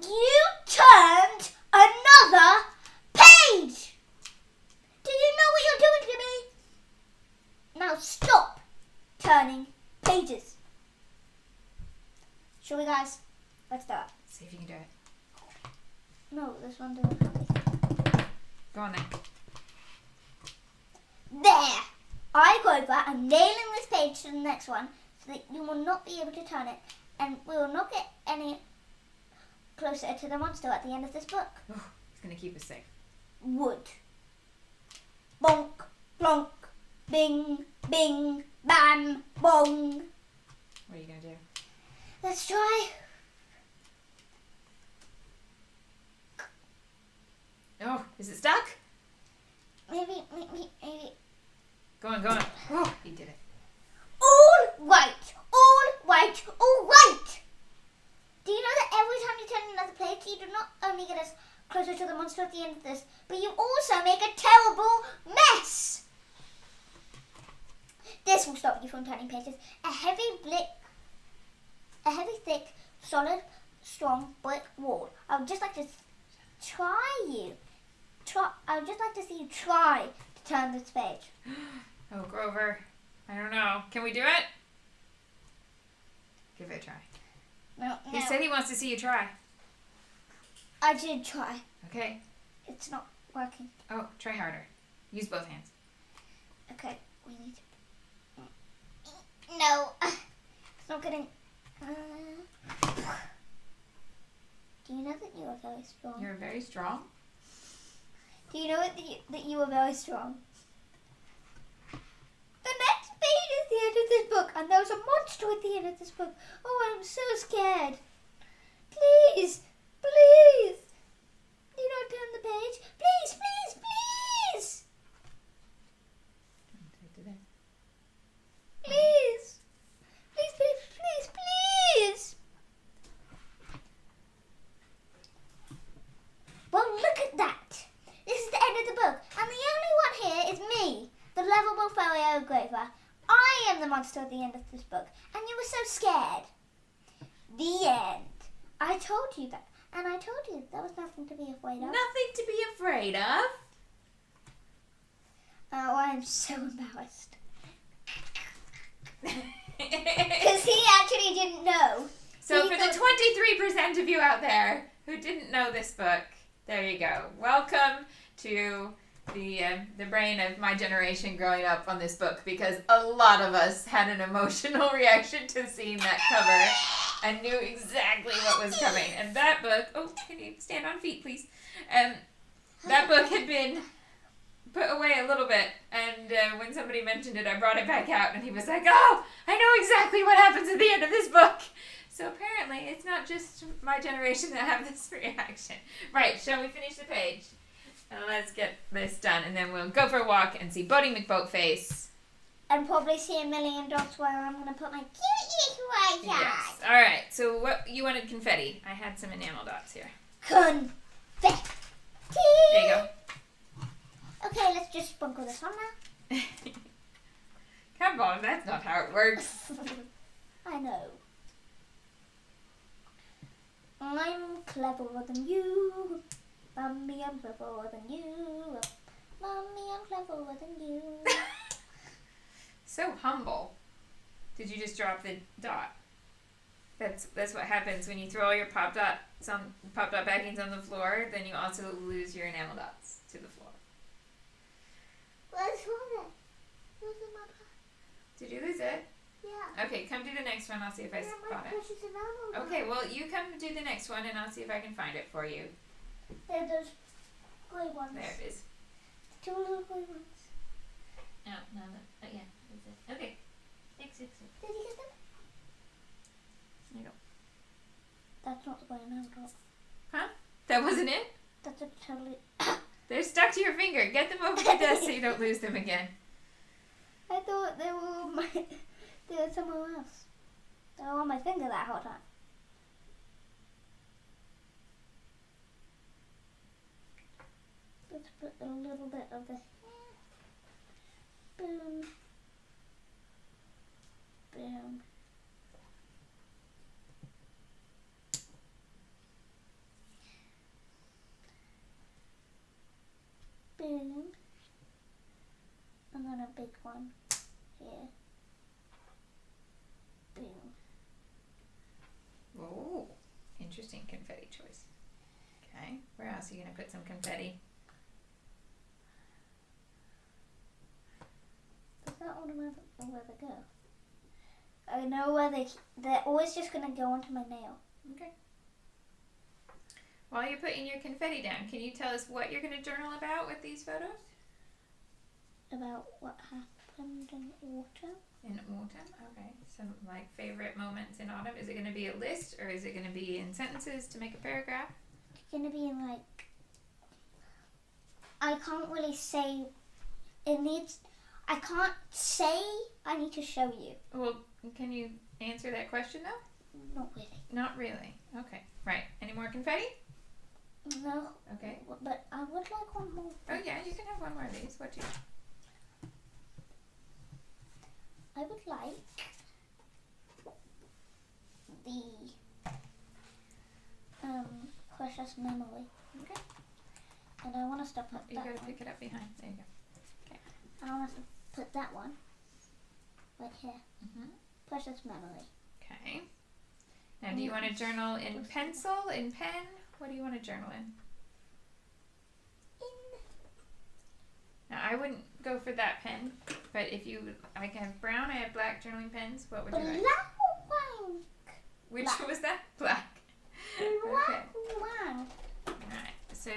You turned another page! Do you know what you're doing to me? Now stop turning pages. Shall we, guys? Let's do it.
See if you can do it.
No, this one doesn't have anything.
Go on then.
There! I, Grover, am nailing this page to the next one so that you will not be able to turn it, and we will not get any closer to the monster at the end of this book.
Oh, it's going to keep us safe.
Wood. Bonk, plonk, bing, bing, bam, bong.
What are you going to do?
Let's try.
Oh, is it stuck?
Maybe.
Go on. Oh, he did it.
All right. Do you know that every time you turn another page, you do not only get us closer to the monster at the end of this, but you also make a terrible mess. This will stop you from turning pages. A heavy, thick, solid, strong brick wall. I would just like to I would just like to see you try to turn this page.
Oh, Grover. I don't know. Can we do it? Give it a try.
No.
He said he wants to see you try.
I did try.
Okay.
It's not working.
Oh, try harder. Use both hands.
Okay, we need to... No. It's not getting... Do you know that you are very strong?
You're very strong?
Do you know that you are very strong? The next page is the end of this book, and there's a monster at the end of this book. Oh, I'm so scared. Please. Do not turn the page. Please. Please. Well, look at that. This is the end of the book, and the only one here is me, the lovable furry Grover. I am the monster at the end of this book, and you were so scared. The end. I told you that, and I told you there was nothing to be afraid of.
Nothing to be afraid of.
Oh, I'm so embarrassed. Because he actually didn't know.
So
He
for the
thought-
23% of you out there who didn't know this book, there you go. Welcome to the brain of my generation growing up on this book, because a lot of us had an emotional reaction to seeing that cover and knew exactly what was coming. And that book, oh, can you stand on feet, please? That book had been put away a little bit, and when somebody mentioned it, I brought it back out, and he was like, oh, I know exactly what happens at the end of this book. So apparently it's not just my generation that have this reaction. Right, shall we finish the page? Let's get this done, and then we'll go for a walk and see Boating McBoatface.
And probably see a million dots where I'm going to put my cute white
Yes. All right, so what you wanted confetti. I had some enamel dots here.
Confetti.
There you go.
Okay, let's just sprinkle this on now.
Come on, that's not how it works.
I know. I'm cleverer than you. Mommy, I'm cleverer than you. Mommy, I'm cleverer than you.
So humble. Did you just drop the dot? That's what happens when you throw all your pop dot backings on the floor. Then you also lose your enamel dots to the floor.
Where's one? Where's my pop?
Did you lose it?
Yeah.
Okay, come do the next one. I'll see if I spot it.
Precious enamel.
Okay, well you come do the next one, and I'll see if I can find it for you.
They're those grey ones.
There it is.
Two little grey ones.
Oh, no, yeah, that's it. Okay. Thanks.
Did you get them?
There you go.
That's not the grey enamel drop.
Huh? That wasn't it?
That's a totally...
They're stuck to your finger. Get them over your desk so you don't lose them again.
I thought they were on my... They were somewhere else. They were on my finger that whole time. Let's put a little bit of the... Boom. Boom. Boom. And then a big one here. Boom.
Oh, interesting confetti choice. Okay, where else are you going to put some confetti?
Does that automatically know where they go? I know where they're always just going to go onto my nail.
Okay. While you're putting your confetti down, can you tell us what you're going to journal about with these photos?
About what happened in autumn.
In autumn, okay. Some like favorite moments in autumn. Is it going to be a list, or is it going to be in sentences to make a paragraph?
It's going to be in like... I can't really say... It needs... I can't say... I need to show you.
Well, can you answer that question though?
Not really.
Not really. Okay. Right. Any more confetti?
No.
Okay.
But I would like one more.
Oh yeah, you can have one more of these. What do you...
I would like the precious memory.
Okay.
And I want us to put
You
that
gotta
one.
pick it up behind. There you go. Okay.
I want us to put that one right here.
Mhm.
Precious memory.
Okay. Now, do you want to journal in pencil, in pen? What do you want to journal in? Now, I wouldn't go for that pen, but if you, I have brown, I have black journaling pens. What would you like?
Black one.
Which
black.
was that? Black. Okay.
Black one.
Alright, so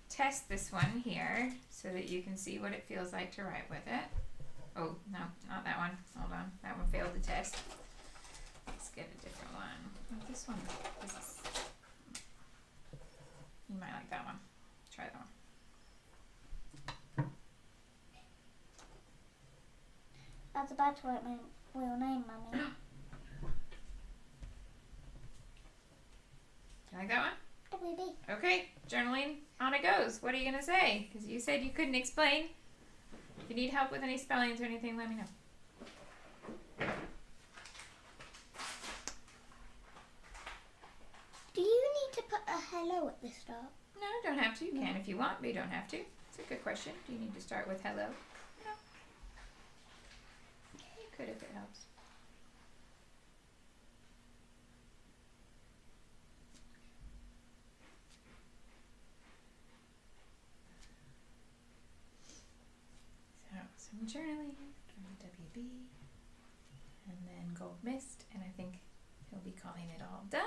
test this one here so that you can see what it feels like to write with it. Oh, no, not that one. Hold on. That one failed the test. Let's get a different one. Oh, this one. You might like that one. Try that one.
I was about to write my real name, Mummy.
Do you like that one?
Maybe.
Okay, journaling on it goes. What are you going to say? Because you said you couldn't explain. If you need help with any spellings or anything, let me know.
Do you need to put a hello at the start?
No, don't have to. You can if you want, but you don't have to. It's a good question. Do you need to start with hello? No. You could if it helps. Journaling from WB. And then Gold Mist, and I think he'll be calling it all done.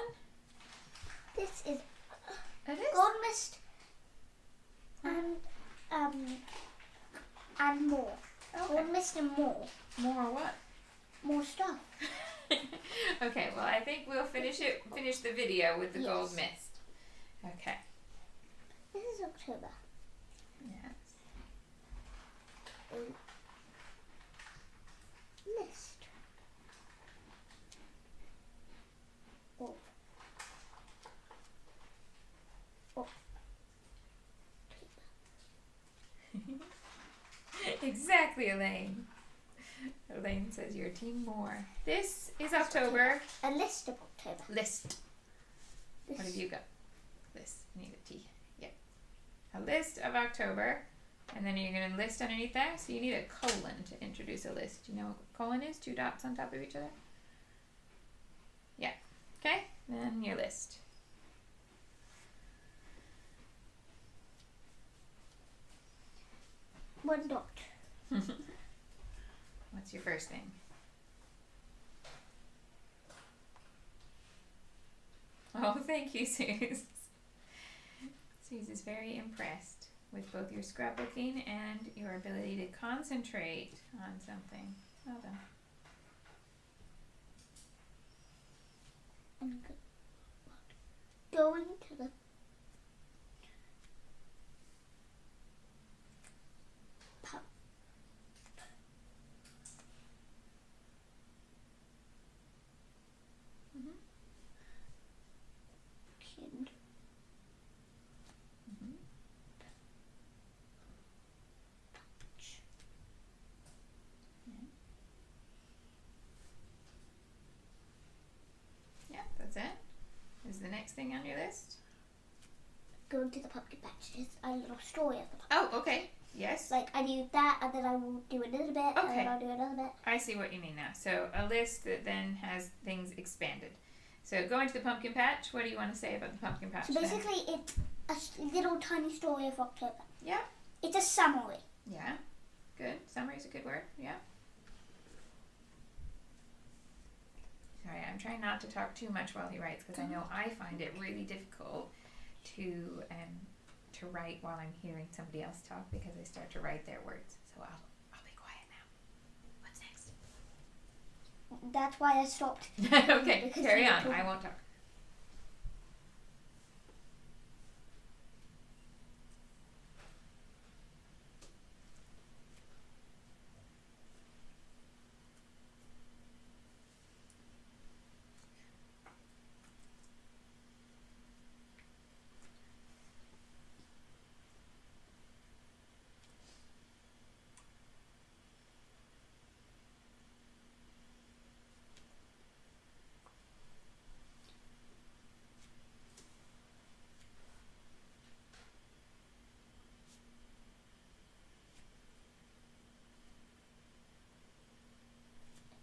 This is
It is.
Gold Mist and more.
Okay.
Gold Mist and more.
More what?
More stuff.
Okay, well I think we'll finish the video with the Gold Mist. Okay.
This is October.
Yes.
List of
Exactly, Elaine. Elaine says your team more. This is October.
A list of October.
List.
This.
What have you got? List. You need a T. Yep. A list of October. And then you're going to list underneath that. So you need a colon to introduce a list. Do you know what a colon is? 2 dots on top of each other? Yeah. Okay. Then your list.
One dot.
What's your first thing? Oh, thank you, Suze. Suze is very impressed with both your scrapbooking and your ability to concentrate on something. Well done.
And going to the pub.
Mm-hmm.
Kid.
Mm-hmm. Yeah, that's it. Is the next thing on your list?
Going to the pumpkin patch. It's a little story of the pumpkin.
Oh, okay. Yes.
Like I do that, and then I will do a little bit, and
Okay.
then I'll do another bit.
I see what you mean now. So a list that then has things expanded. So going to the pumpkin patch, what do you want to say about the pumpkin patch?
So
then?
basically, it's a little tiny story of October.
Yeah.
It's a summary.
Yeah. Good. Summary is a good word. Yeah. Sorry, I'm trying not to talk too much while he writes because I know I find it really difficult to write while I'm hearing somebody else talk because I start to write their words. So I'll be quiet now. What's next?
That's why I stopped.
Okay,
Because
carry
you
on.
told-
I won't talk.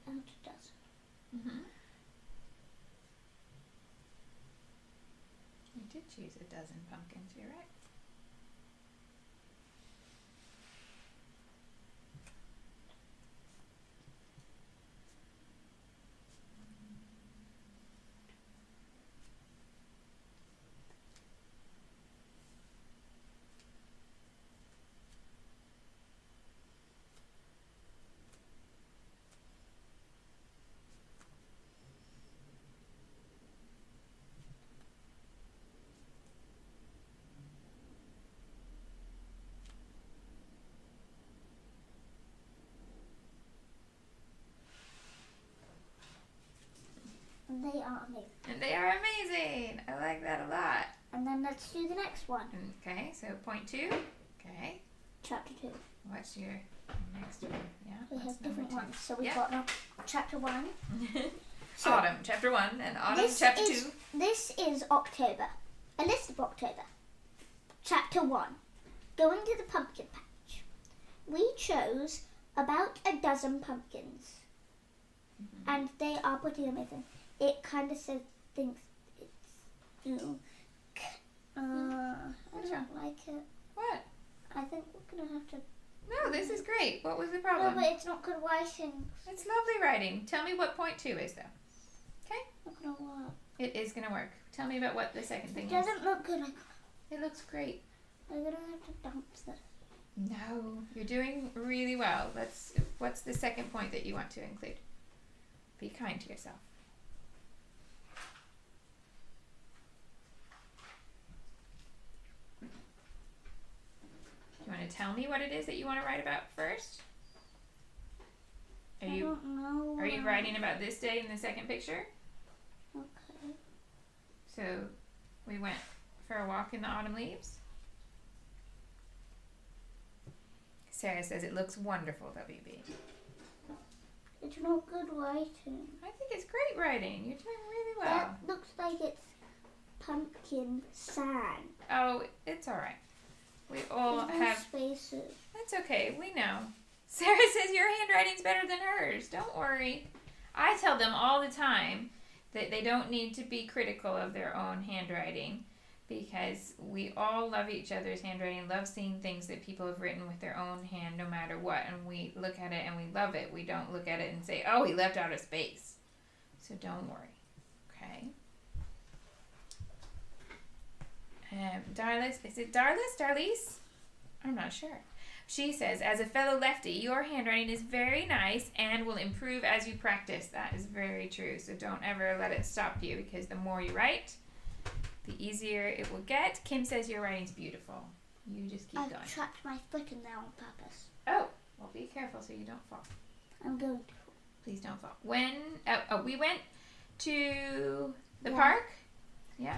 And it does.
Mm-hmm. You did choose a dozen pumpkins, you're right.
And they are amazing.
And they are amazing. I like that a lot.
And then let's do the next one.
Okay, so point 2. Okay.
Chapter 2.
What's your next one? Yeah.
We
what's
have different
number
ones. So we've
Yeah.
got now chapter 1.
2?
So
Autumn, chapter 1, and autumn,
this
chapter
is,
2.
This is October. A list of October. Chapter 1. Going to the pumpkin patch. We chose about a dozen pumpkins.
Mm-hmm.
And they are pretty amazing. It kind of says things. It's, I
What's
don't like it.
What?
I think we're going to have to
No, this is great. What was the
No,
problem?
but it's not good writing.
It's lovely writing. Tell me what point 2 is, though. Okay?
Not gonna work.
It is going to work. Tell me about what the second thing
It
is.
doesn't look good.
It looks great.
I'm gonna have to dump this.
No, you're doing really well. What's the second point that you want to include? Be kind to yourself. Do you want to tell me what it is that you want to write about first?
I don't know.
Are you writing about this day in the second picture?
Okay.
So we went for a walk in the autumn leaves. Sarah says it looks wonderful, WB.
It's not good writing.
I think it's great writing. You're doing really well.
That looks like it's pumpkin sand.
Oh, it's all right. We all
There's no
have.
spaces.
That's okay. We know. Sarah says your handwriting's better than hers. Don't worry. I tell them all the time that they don't need to be critical of their own handwriting because we all love each other's handwriting, love seeing things that people have written with their own hand no matter what, and we look at it and we love it. We don't look at it and say, oh, he left out a space. So don't worry. Okay? Darlis, is it Darlis? Darlise? I'm not sure. She says, as a fellow lefty, your handwriting is very nice and will improve as you practice. That is very true. So don't ever let it stop you because the more you write, the easier it will get. Kim says your writing's beautiful. You just keep going.
I've trapped my foot in there on purpose.
Oh, well, be careful so you don't fall.
I'm going to.
Please don't fall. When, we went to the
Yeah.
park. Yeah?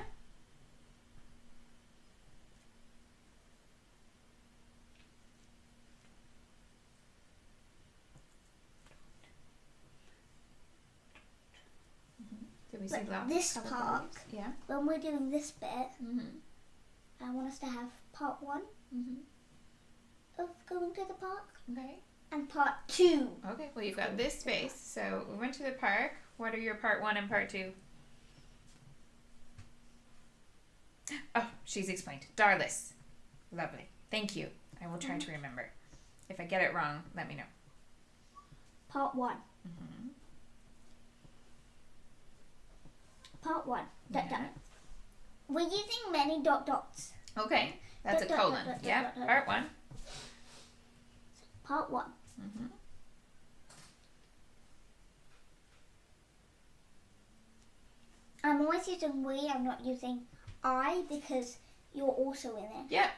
Did we see
But
lots
this
of colourful
park-
leaves? Yeah.
When we're doing this bit,
Mm-hmm.
I want us to have part 1
Mm-hmm.
of going to the park
Okay.
and part 2.
Okay. Well, you've got this space. So we went to the park. What are your part 1 and part 2? Oh, she's explained. Darlis. Lovely. Thank you. I will try to remember. If I get it wrong, let me know.
Part 1.
Mm-hmm.
Part 1. Dot,
Yeah.
dot. We're using many dot dots.
Okay. That's a
Dot, dot,
colon.
dot, dot,
Yeah.
dot, dot,
Part
dot.
1.
Part 1.
Mm-hmm.
I'm always using we, I'm not using I because you're also in it.
Yep.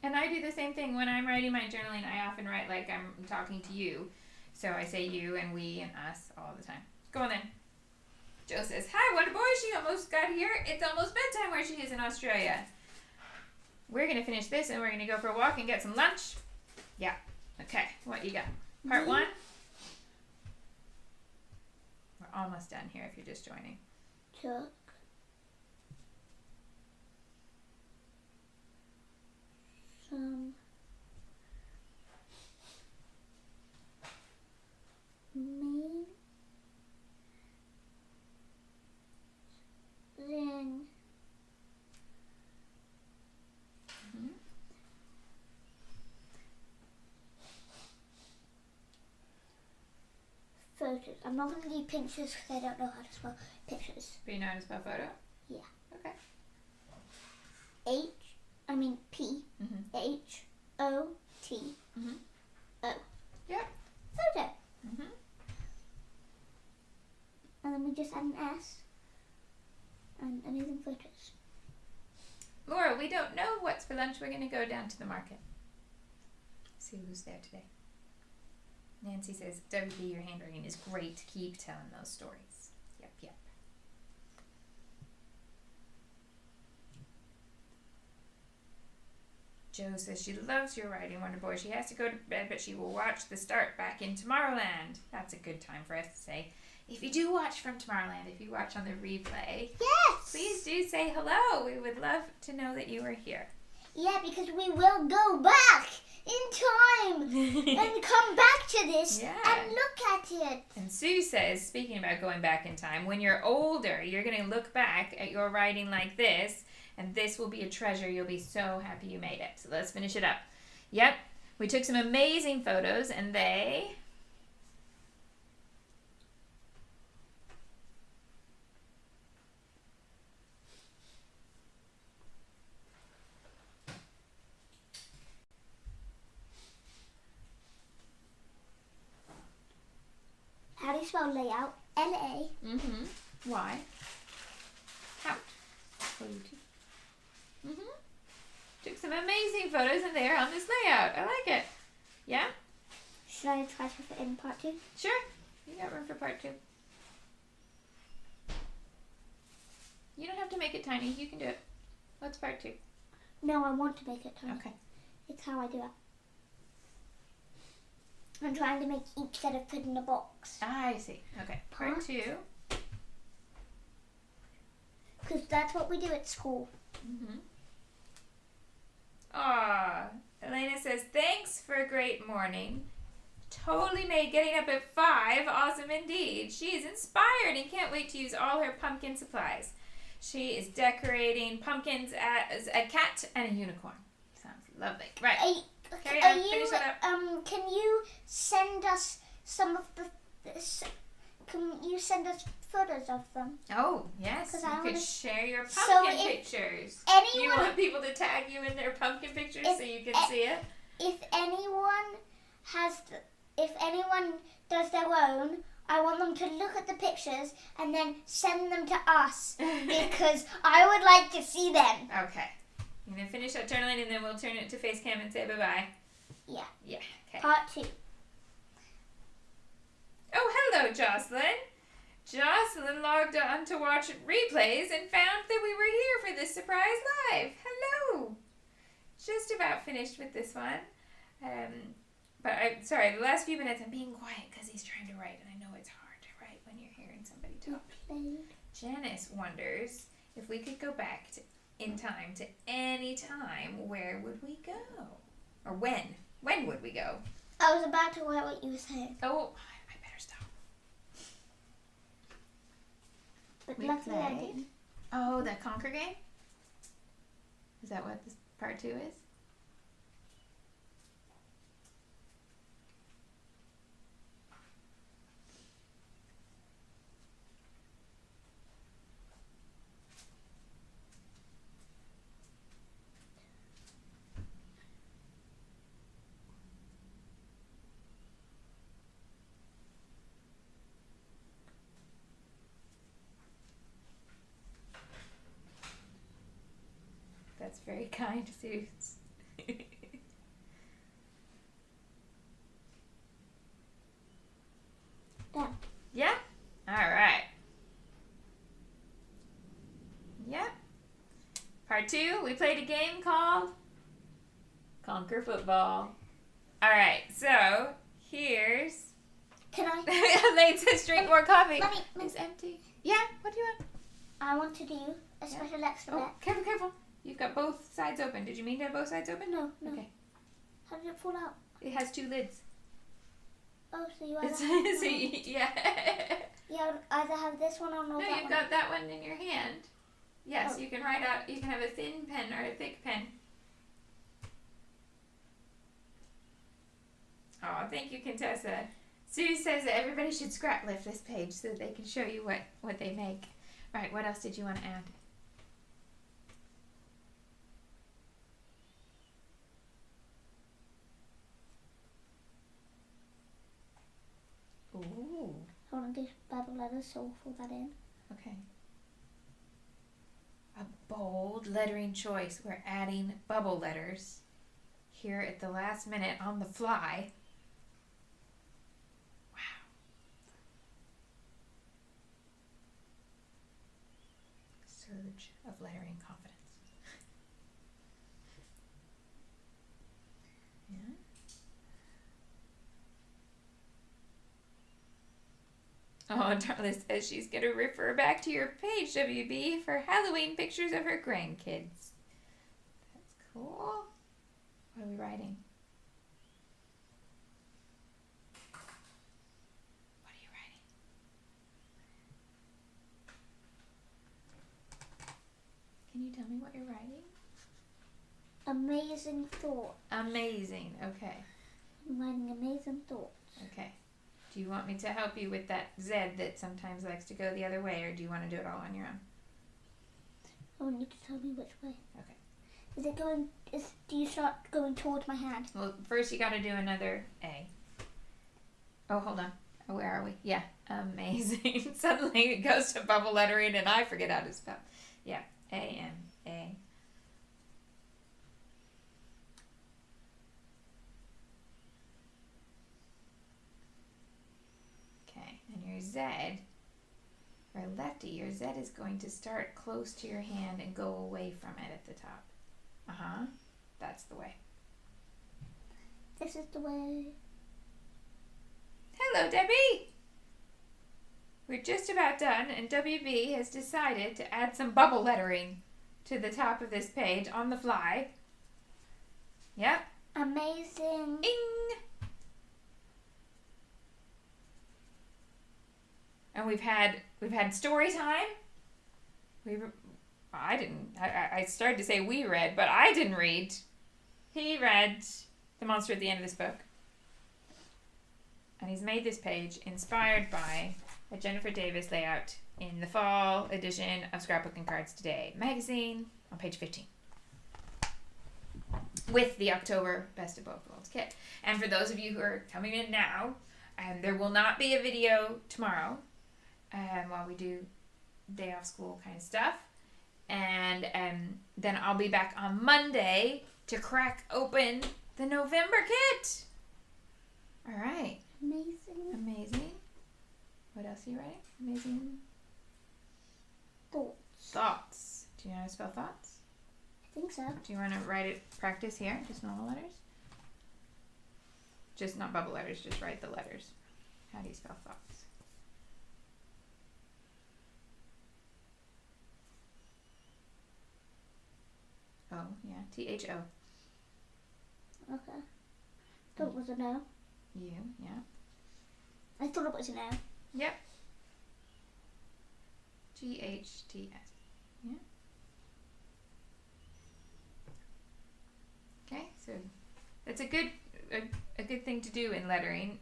And I do the same thing when I'm writing my journaling. I often write like I'm talking to you. So I say you and we and us all the time. Go on then. Joe says, hi, Wonder Boy. She almost got here. It's almost bedtime where she is in Australia. We're going to finish this and we're going to go for a walk and get some lunch. Yeah. Okay. What you got? Part 1? We're almost done here if you're just joining.
Took some mean then
Mhm.
photos. I'm not going to do pictures because I don't know how to spell pictures.
But you know how to spell photo?
Yeah.
Okay.
P
Mm-hmm.
H O T
Mhm.
O.
Yep.
Photo.
Mm-hmm.
And then we just add an S and amazing photos.
Laura, we don't know what's for lunch. We're going to go down to the market. See who's there today. Nancy says, WB, your handwriting is great. Keep telling those stories. Yep, yep. Jo says she loves your writing, Wonder Boy. She has to go to bed, but she will watch the start back in Tomorrowland. That's a good time for us to say. If you do watch from Tomorrowland, if you watch on the replay,
Yes!
please do say hello. We would love to know that you are here.
Yeah, because we will go back in time and come back to this
Yeah.
and look at it.
And Sue says, speaking about going back in time, when you're older, you're going to look back at your writing like this, and this will be a treasure. You'll be so happy you made it. So let's finish it up. Yep. We took some amazing photos, and they...
How do you spell layout? L-A.
Mm-hmm. Why? Out. Took some amazing photos, and they're on this layout. I like it. Yeah?
Should I try to fit in part 2?
Sure. You got room for part 2. You don't have to make it tiny. You can do it. What's part 2?
No, I want to make it tiny.
Okay.
It's how I do it. I'm trying to make each letter fit in a box.
I see. Okay. Part 2.
Because that's what we do at school.
Mm-hmm. Aw. Elena says, thanks for a great morning. Totally made getting up at 5 awesome indeed. She is inspired and can't wait to use all her pumpkin supplies. She is decorating pumpkins as a cat and a unicorn. Sounds lovely. Right. Carry on. Finish that up.
Can you send us some of can you send us photos of them?
Oh, yes.
'Cause
You could share your pumpkin
So
pictures.
anyone-
You want people to tag you in their pumpkin pictures so you can see it?
If anyone does their own, I want them to look at the pictures and then send them to us because I would like to see them.
Okay. I'm going to finish that journaling and then we'll turn it to Facecam and say bye-bye.
Yeah.
Yeah, okay.
Part 2.
Oh, hello, Jocelyn. Jocelyn logged on to watch replays and found that we were here for this surprise live. Hello. Just about finished with this one. But I'm sorry, the last few minutes I'm being quiet because he's trying to write, and I know it's hard to write when you're hearing somebody talk. Janice wonders if we could go back in time to any time, where would we go? Or when? When would we go?
I was about to write what you were saying.
Oh, I better stop.
But
We
luckily I
played.
didn't.
Oh, the Conquer game? Is that what this part 2 is? That's very kind, Suze.
Done.
Yeah? Alright. Yep. Part 2, we played a game called Conquer Football. Alright, so here's...
Can I?
Elaine says drink more coffee.
Mommy,
It's empty. Yeah, what do you want?
I want to do a special extra
Oh,
bit.
careful, careful. You've got both sides open. Did you mean to have both sides open?
No.
Okay.
How did it fall out?
It has 2 lids.
Oh, so you either
Yeah.
either have this one or not
No,
that
you've
one.
got that one in your hand. Yes,
Oh.
you can write out, you can have a thin pen or a thick pen. Oh, thank you, Contessa. Sue says that everybody should scrap lift this page so that they can show you what they make. Right, what else did you want to add? Ooh,
Hold on, these bubble letters, so we'll fill that in.
okay. A bold lettering choice. We're adding bubble letters here at the last minute on the fly. Wow. Surge of lettering confidence. Yeah. Oh, Darla says she's going to refer back to your page, WB, for Halloween pictures of her grandkids. That's cool. What are we writing? What are you writing? Can you tell me what you're writing?
Amazing thought.
Amazing. Okay.
I'm writing amazing thoughts.
Okay. Do you want me to help you with that Z that sometimes likes to go the other way, or do you want to do it all on your own?
I want you to tell me which way.
Okay.
Is it going? Do you start going towards my hand?
Well, first you got to do another A. Oh, hold on. Oh, where are we? Yeah. Amazing. Suddenly it goes to bubble lettering and I forget how to spell. Yeah. A-M-A. Okay. And your Z, for lefty, your Z is going to start close to your hand and go away from it at the top. Uh-huh. That's the way.
This is the way.
Hello, Debbie! We're just about done, and WB has decided to add some bubble lettering to the top of this page on the fly. Yep.
Amazing.
Ding! And we've had story time. I started to say we read, but I didn't read. He read The Monster at the End of this book. And he's made this page inspired by a Jennifer Davis layout in the fall edition of Scrapbooking Cards Today magazine on page 15. With the October Best of Both Worlds kit. And for those of you who are coming in now, there will not be a video tomorrow while we do day off school kind of stuff. And then I'll be back on Monday to crack open the November kit. All right.
Amazing.
Amazing. What else are you writing? Amazing.
Thoughts.
Thoughts. Do you know how to spell thoughts?
I think so.
Do you want to write it, practice here? Just normal letters? Just not bubble letters, just write the letters. How do you spell thoughts? Oh, yeah. T-H-O.
Okay. Thought it was a no.
You, yeah.
I thought it was a no.
Yep. G-H-T-S. Yeah. Okay, so that's a good thing to do in lettering,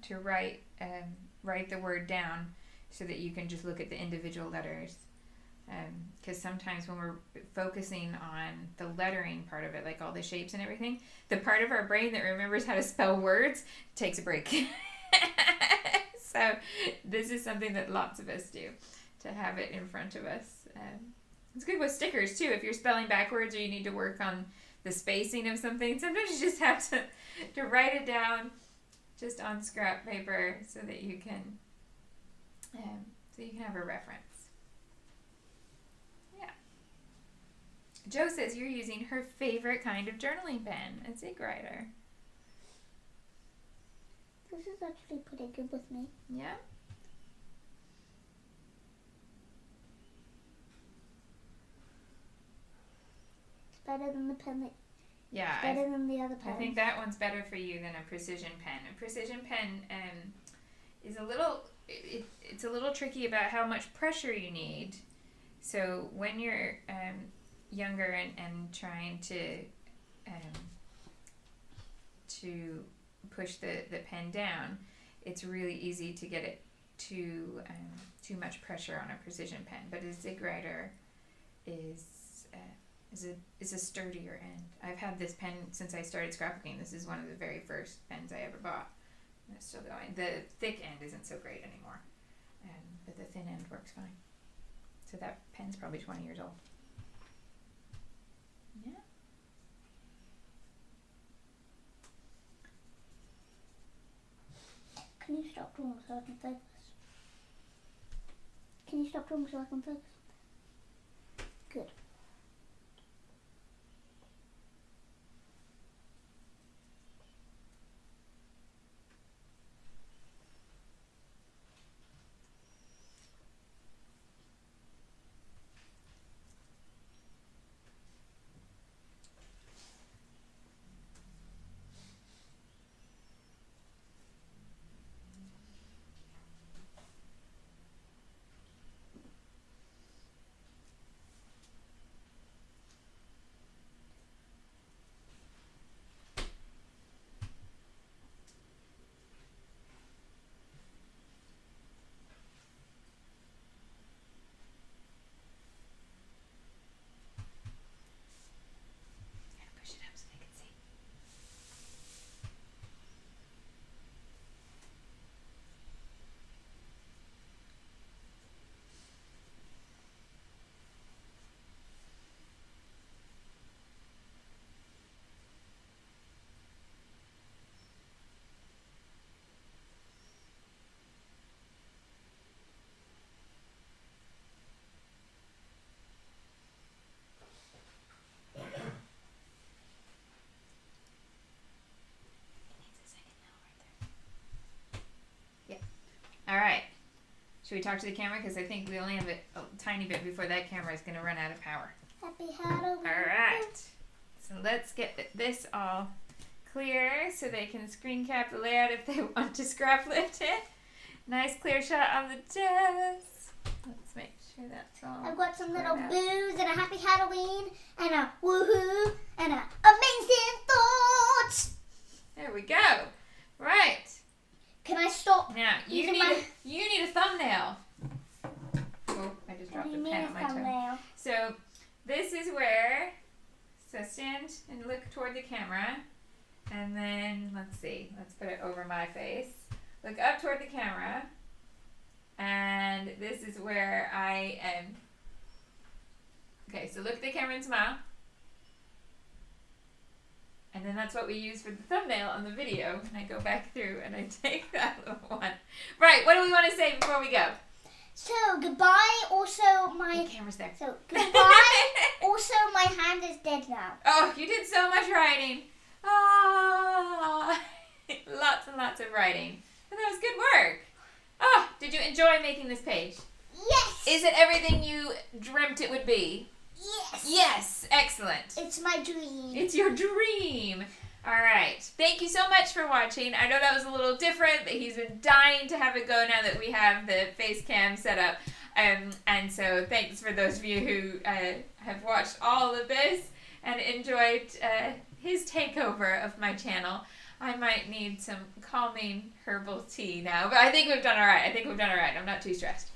to write the word down so that you can just look at the individual letters. Because sometimes when we're focusing on the lettering part of it, like all the shapes and everything, the part of our brain that remembers how to spell words takes a break. So this is something that lots of us do, to have it in front of us. It's good with stickers too. If you're spelling backwards or you need to work on the spacing of something, sometimes you just have to write it down just on scrap paper so that you can have a reference. Jo says you're using her favorite kind of journaling pen, a Zig Writer.
This is actually pretty good with me.
Yeah?
It's better than the pen that...
Yeah.
It's better than the other pen.
I think that one's better for you than a precision pen. A precision pen is a little... It's a little tricky about how much pressure you need. So when you're... younger and trying to push the pen down, it's really easy to get it too much pressure on a precision pen. But a Zig Writer is a sturdier end. I've had this pen since I started scrapbooking. This is one of the very first pens I ever bought. And it's still going. The thick end isn't so great anymore, but the thin end works fine. So that pen's probably 20 years old. Yeah.
Can you stop drawing so I can focus? Can you stop drawing so I can focus? Good.
Should we talk to the camera? Because I think we only have a tiny bit before that camera is going to run out of power.
Happy Halloween.
All right. So let's get this all clear so they can screen cap the layout if they want to scrap lift it. Nice clear shot on the desk. Let's make sure that's all.
I've got some little
out.
boos and a happy Halloween and a woohoo and a amazing thoughts.
There we go. Right.
Can I stop?
Now, you need a thumbnail. Oh, I just dropped
What do
the
you
pen
mean
on my
a
toe.
thumbnail?
So, this is where, so stand and look toward the camera. And then, let's see, let's put it over my face. Look up toward the camera. And this is where I am. Okay, so look at the camera and smile. And then that's what we use for the thumbnail on the video. And I go back through and I take that little one. Right, what do we want to say before we go?
So, goodbye. Also,
The camera's there.
So, goodbye. Also, my hand is dead now.
Oh, you did so much writing. Oh, lots and lots of writing. And that was good work. Oh, did you enjoy making this page?
Yes.
Is it everything you dreamt it would be?
Yes.
Yes, excellent.
It's my dream.
It's your dream. All right. Thank you so much for watching. I know that was a little different, but he's been dying to have it go now that we have the face cam set up. And so thanks for those of you who have watched all of this and enjoyed his takeover of my channel. I might need some calming herbal tea now, but I think we've done all right. I'm not too stressed.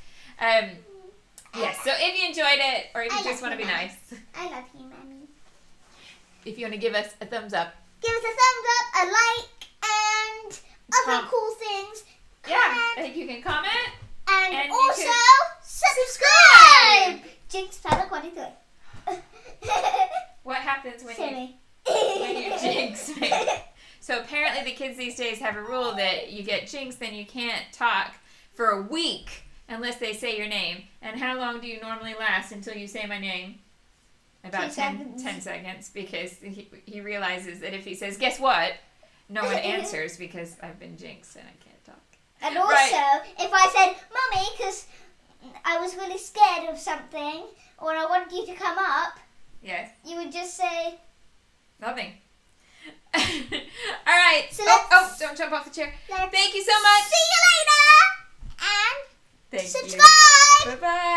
Yes, so if you enjoyed it, or if you just want to be nice.
I love you, Mommy.
If you want to give us a thumbs up.
Give us a thumbs up, a like, and other cool things.
Yeah,
Comment,
I think you can comment.
and
you
also
can
subscribe. Jinx Pella 23.
What happens when
Silly.
you jinx me? So apparently the kids these days have a rule that you get jinxed, then you can't talk for a week unless they say your name. And how long do you normally last until you say my name? About 10 seconds, because he realizes that if he says, guess what? No one answers because I've been jinxed and I can't talk.
And also, if I said, Mummy, because I was really scared of something, or I wanted you to come up,
Yes.
you would just say...
Nothing. All right.
So
Don't jump off the chair.
let's
Thank you so much.
See you later! And
Thank you.
subscribe!
Bye-bye.